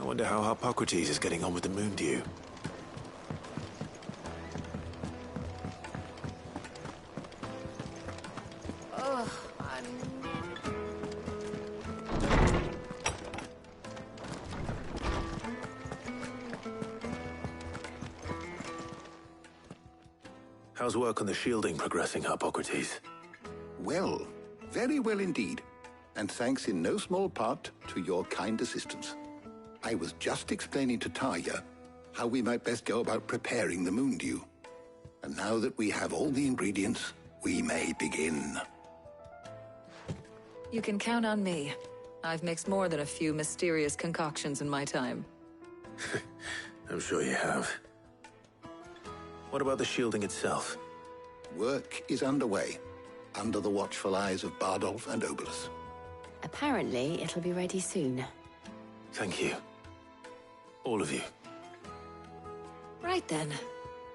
I wonder how Hippocrates is getting on with the moon dew. Ugh, How's work on the shielding progressing, Hippocrates? Well, very well indeed. And thanks in no small part to your kind assistance. I was just explaining to Tarja how we might best go about preparing the moon dew. And now that we have all the ingredients, we may begin. You can count on me. I've mixed more than a few mysterious concoctions in my time. I'm sure you have. What about the shielding itself? Work is underway, under the watchful eyes of Bardolph and Obolus. Apparently, it'll be ready soon. Thank you. All of you. Right then.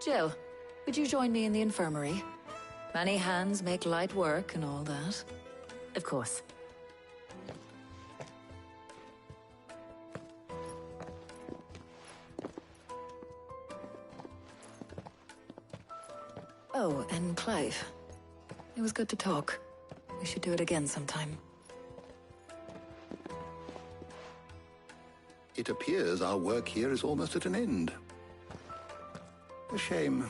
Jill, would you join me in the infirmary? Many hands make light work and all that. Of course. Oh, and Clive. It was good to talk. We should do it again sometime. It appears our work here is almost at an end. A shame.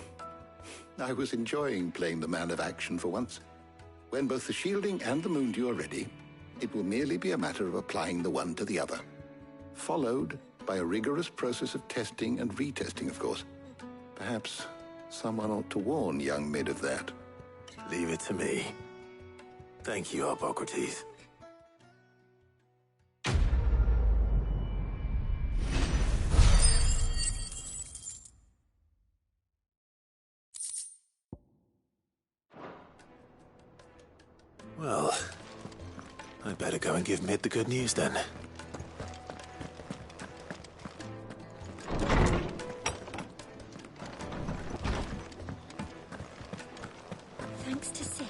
I was enjoying playing the man of action for once. When both the shielding and the moon dew are ready, it will merely be a matter of applying the one to the other. Followed by a rigorous process of testing and retesting, of course. Perhaps someone ought to warn young Mid of that. Leave it to me. Thank you, Hippocrates. Well, I'd better go and give Mid the good news then. Thanks to Sid.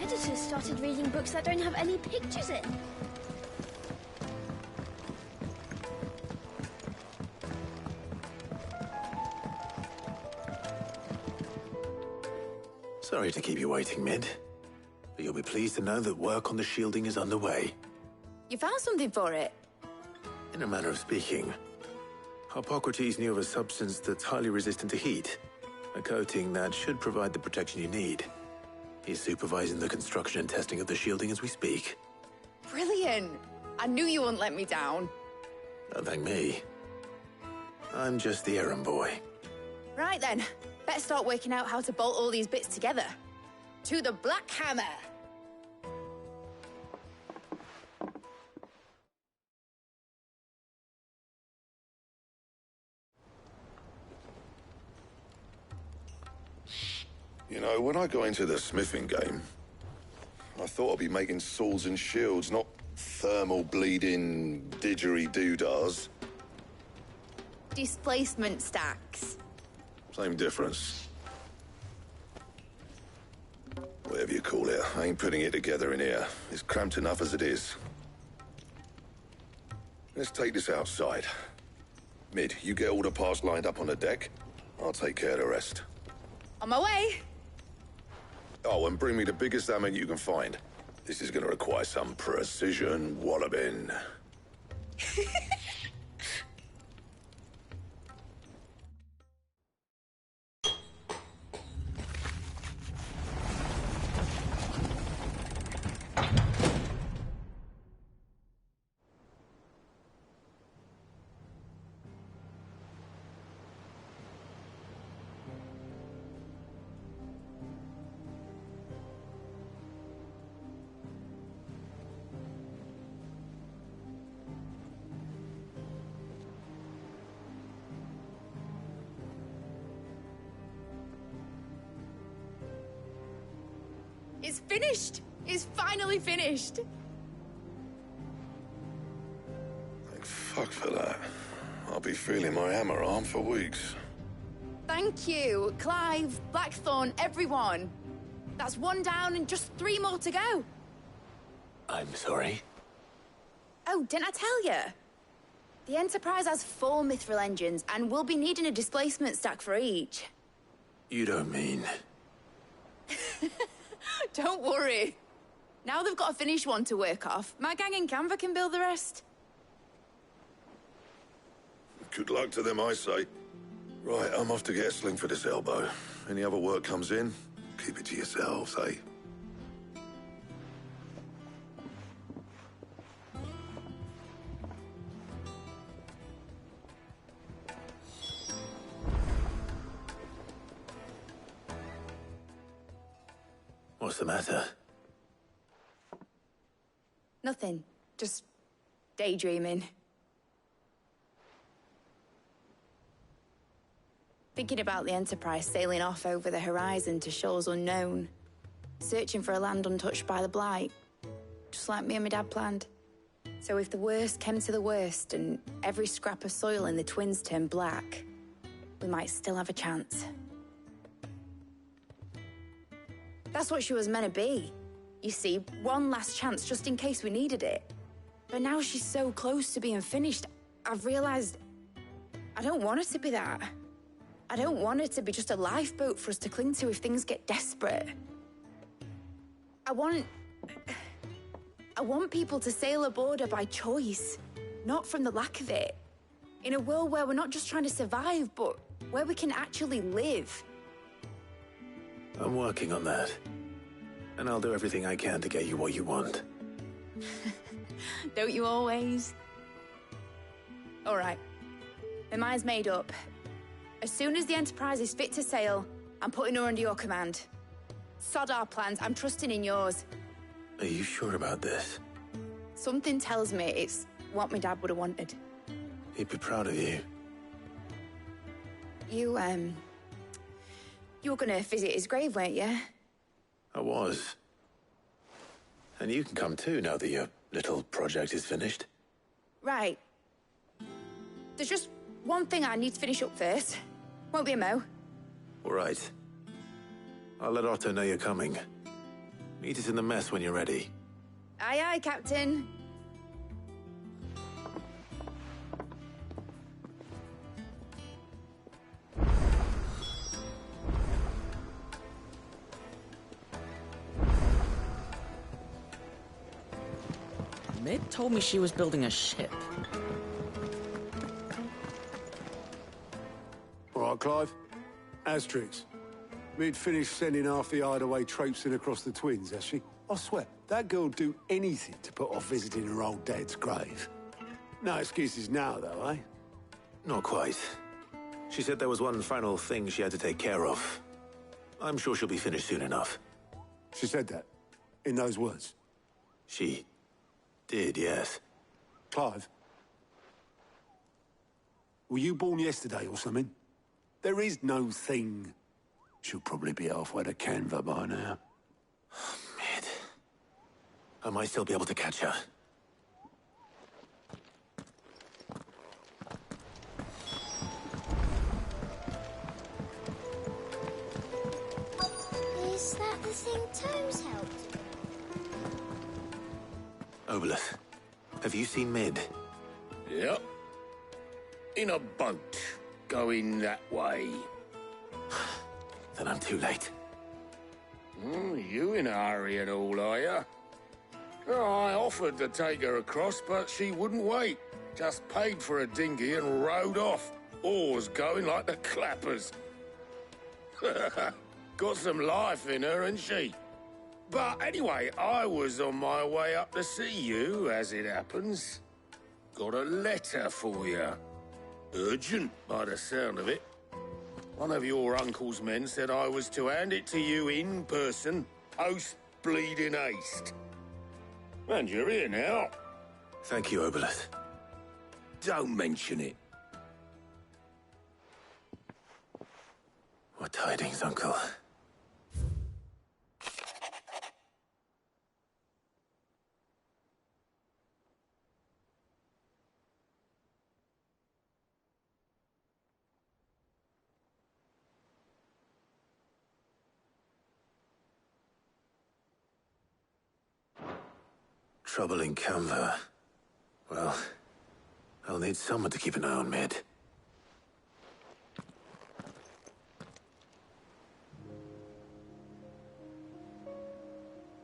Editors started reading books that don't have any pictures in. Sorry to keep you waiting, Mid. But you'll be pleased to know that work on the shielding is underway. You found something for it? In a manner of speaking, Hippocrates knew of a substance that's highly resistant to heat. A coating that should provide the protection you need. He's supervising the construction and testing of the shielding as we speak. Brilliant! I knew you wouldn't let me down. Don't thank me. I'm just the errand boy. Right then, better start working out how to bolt all these bits together. To the Black Hammer! You know, when I got into the smithing game, I thought I'd be making swords and shields, not thermal bleeding didgeridoo-dahs. Displacement stacks. Same difference. Whatever you call it, I ain't putting it together in here. It's cramped enough as it is. Let's take this outside. Mid, you get all the parts lined up on the deck. I'll take care of the rest. On my way! Oh, and bring me the biggest hammer you can find. This is gonna require some precision walloping. It's finished! It's finally finished! Thank fuck for that. I'll be feeling my hammer arm for weeks. Thank you, Clive, Blackthorn, everyone. That's one down and just 3 more to go. I'm sorry. Oh, didn't I tell you? The Enterprise has 4 mithril engines, and we'll be needing a displacement stack for each. You don't mean... Don't worry. Now they've got a finished one to work off, my gang in Canva can build the rest. Good luck to them, I say. Right, I'm off to get a sling for this elbow. Any other work comes in, keep it to yourselves, eh? What's the matter? Nothing. Just daydreaming. Thinking about the Enterprise sailing off over the horizon to shores unknown. Searching for a land untouched by the Blight. Just like me and my dad planned. So if the worst came to the worst and every scrap of soil in the Twins turned black, we might still have a chance. That's what she was meant to be. You see, one last chance just in case we needed it. But now she's so close to being finished, I've realized I don't want it to be that. I don't want it to be just a lifeboat for us to cling to if things get desperate. I want people to sail aboard her by choice, not from the lack of it. In a world where we're not just trying to survive, but where we can actually live. I'm working on that. And I'll do everything I can to get you what you want. Don't you always? All right. My mind's made up. As soon as the Enterprise is fit to sail, I'm putting her under your command. Sod our plans, I'm trusting in yours. Are you sure about this? Something tells me it's what my dad would have wanted. He'd be proud of you. You were gonna visit his grave, weren't you? I was. And you can come too, now that your little project is finished. Right. There's just one thing I need to finish up first. Won't be a mo. All right. I'll let Otto know you're coming. Meet us in the mess when you're ready. Aye, aye, Captain. Mid told me she was building a ship. All right, Clive. Asterix. We'd finished sending half the hideaway traipsing across the twins, has she? I swear, that girl'd do anything to put off visiting her old dad's grave. No excuses now, though, eh? Not quite. She said there was one final thing she had to take care of. I'm sure she'll be finished soon enough. She said that? In those words? She did, yes. Clive? Were you born yesterday or something? There is no thing. She'll probably be halfway to Canva by now. Mid. I might still be able to catch her. Is that the thing Tomes helped? Obelus, have you seen Mid? Yep. In a boat, going that way. Then I'm too late. You in a hurry at all, are you? Oh, I offered to take her across, but she wouldn't wait. Just paid for a dinghy and rowed off. Oars going like the clappers. Got some life in her, ain't she? But anyway, I was on my way up to see you, as it happens. Got a letter for you. Urgent, by the sound of it. One of your uncle's men said I was to hand it to you in person, post-bleeding haste. And you're here now. Thank you, Obelus. Don't mention it. What tidings, Uncle? Trouble in Canva. Well, I'll need someone to keep an eye on Mid.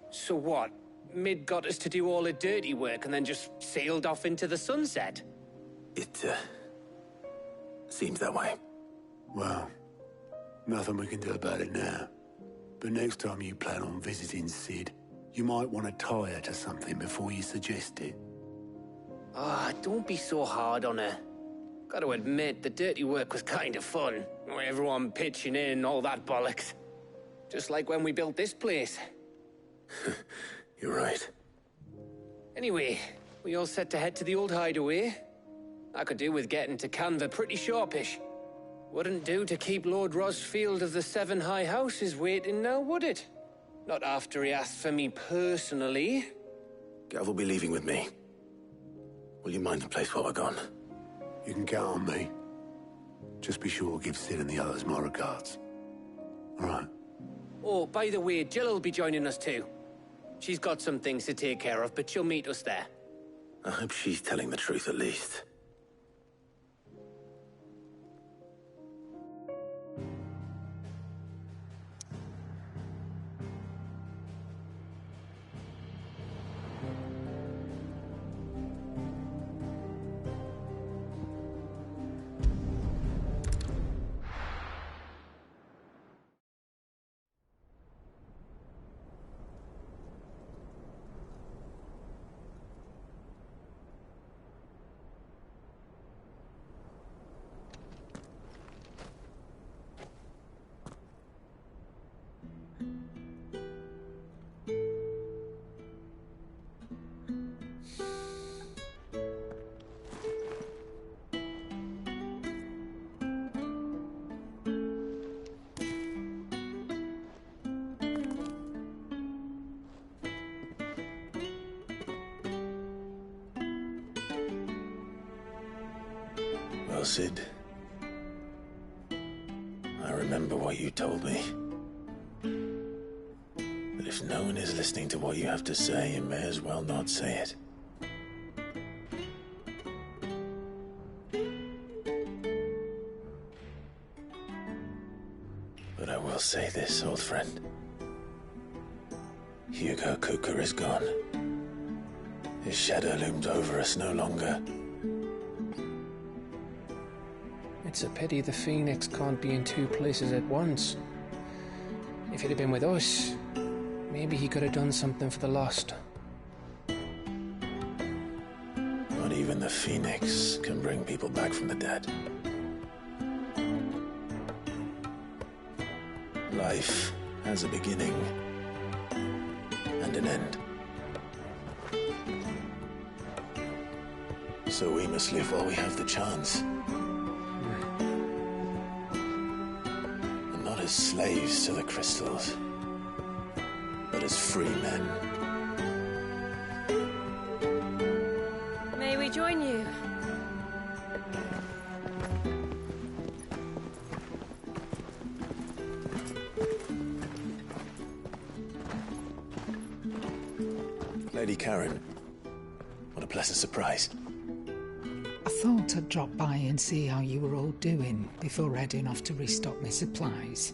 So what? Mid got us to do all the dirty work and then just sailed off into the sunset? It, seems that way. Well, nothing we can do about it now. But next time you plan on visiting Sid, you might want to tie her to something before you suggest it. Ah, don't be so hard on her. Gotta admit, the dirty work was kind of fun. Everyone pitching in and all that bollocks. Just like when we built this place. You're right. Anyway, we all set to head to the old hideaway. I could do with getting to Canva pretty sharpish. Wouldn't do to keep Lord Rosfield of the Seven High Houses waiting now, would it? Not after he asked for me personally. Gav will be leaving with me. Will you mind the place while we're gone? You can count on me. Just be sure to give Sid and the others my regards. All right. Oh, by the way, Jill will be joining us too. She's got some things to take care of, but she'll meet us there. I hope she's telling the truth at least. Well, Sid, I remember what you told me. That if no one is listening to what you have to say, you may as well not say it. But I will say this, old friend. Hugo Kuka is gone. His shadow looms over us no longer. It's a pity the Phoenix can't be in two places at once. If he'd have been with us, maybe he could have done something for the lost. Not even the Phoenix can bring people back from the dead. Life has a beginning and an end. So we must live while we have the chance. And not as slaves to the crystals, but as free men. May we join you? Lady Karen, what a pleasant surprise. I thought I'd drop by and see how you were all doing before heading off to restock my supplies.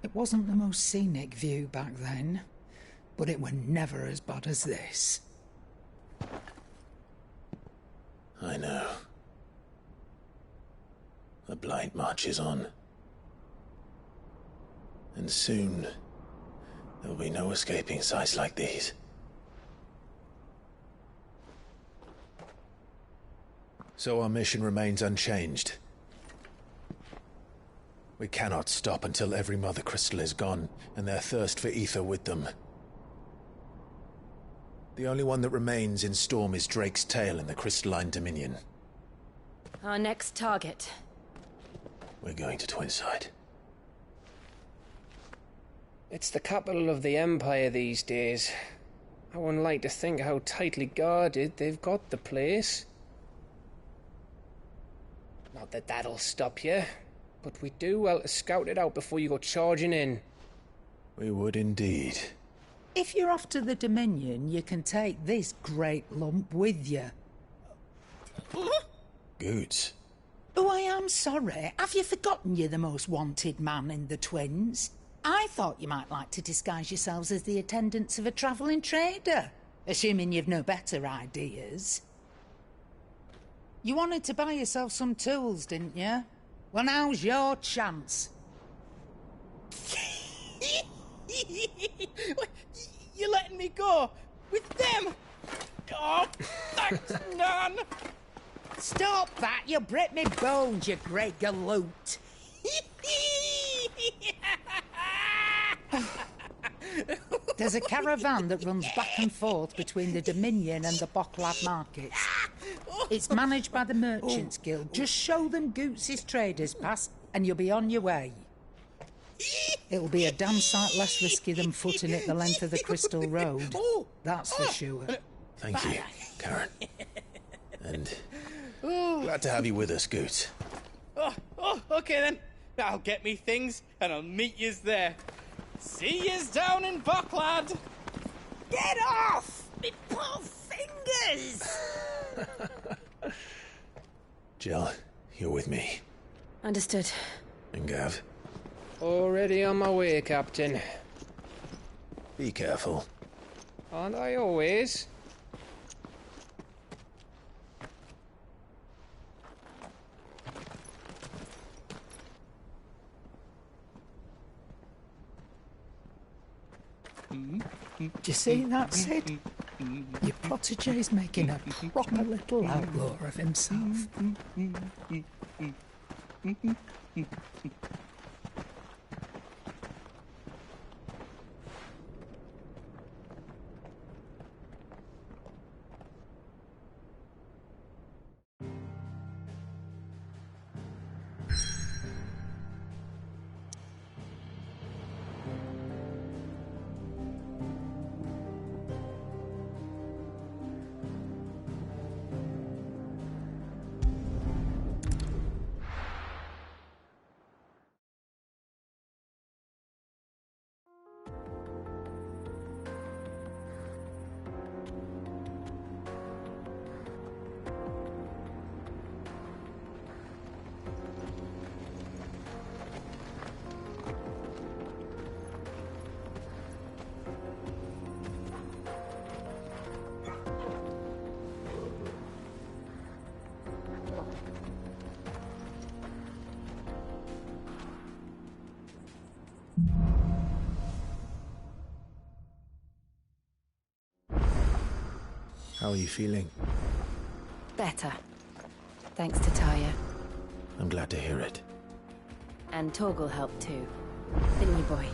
It wasn't the most scenic view back then, but it were never as bad as this. I know. The blight marches on. And soon, there'll be no escaping sights like these. So our mission remains unchanged. We cannot stop until every Mother Crystal is gone, and their thirst for ether with them. The only one that remains in Storm is Drake's Tail in the Crystalline Dominion. Our next target. We're going to Twinside. It's the capital of the Empire these days. I wouldn't like to think how tightly guarded they've got the place. Not that that'll stop you. But we do well to scout it out before you go charging in. We would indeed. If you're off to the Dominion, you can take this great lump with you. Goods. Oh, I am sorry. Have you forgotten you're the most wanted man in the Twins? I thought you might like to disguise yourselves as the attendants of a travelling trader, assuming you've no better ideas. You wanted to buy yourself some tools, didn't you? Well, now's your chance. You're letting me go? With them? Oh, thanks, Nan! Stop that! You'll break me bones, you great galoot! There's a caravan that runs back and forth between the Dominion and the Bocklad markets. It's managed by the Merchants Guild. Just show them Goots' traders pass and you'll be on your way. It'll be a damn sight less risky than footing it the length of the Crystal Road. That's for sure. Thank you, Karen. And glad to have you with us, Goots. Okay then. I'll get me things and I'll meet yous there. See yous down in Bocklad. Get off! Me poor fingers! Jill, you're with me. Understood. And Gav? Already on my way, Captain. Be careful. Aren't I always? Do you see that, Sid? Your protege's making a proper little outlaw of himself. How are you feeling? Better. Thanks to Taya. I'm glad to hear it. And Torgal helped too. Didn't you, boy?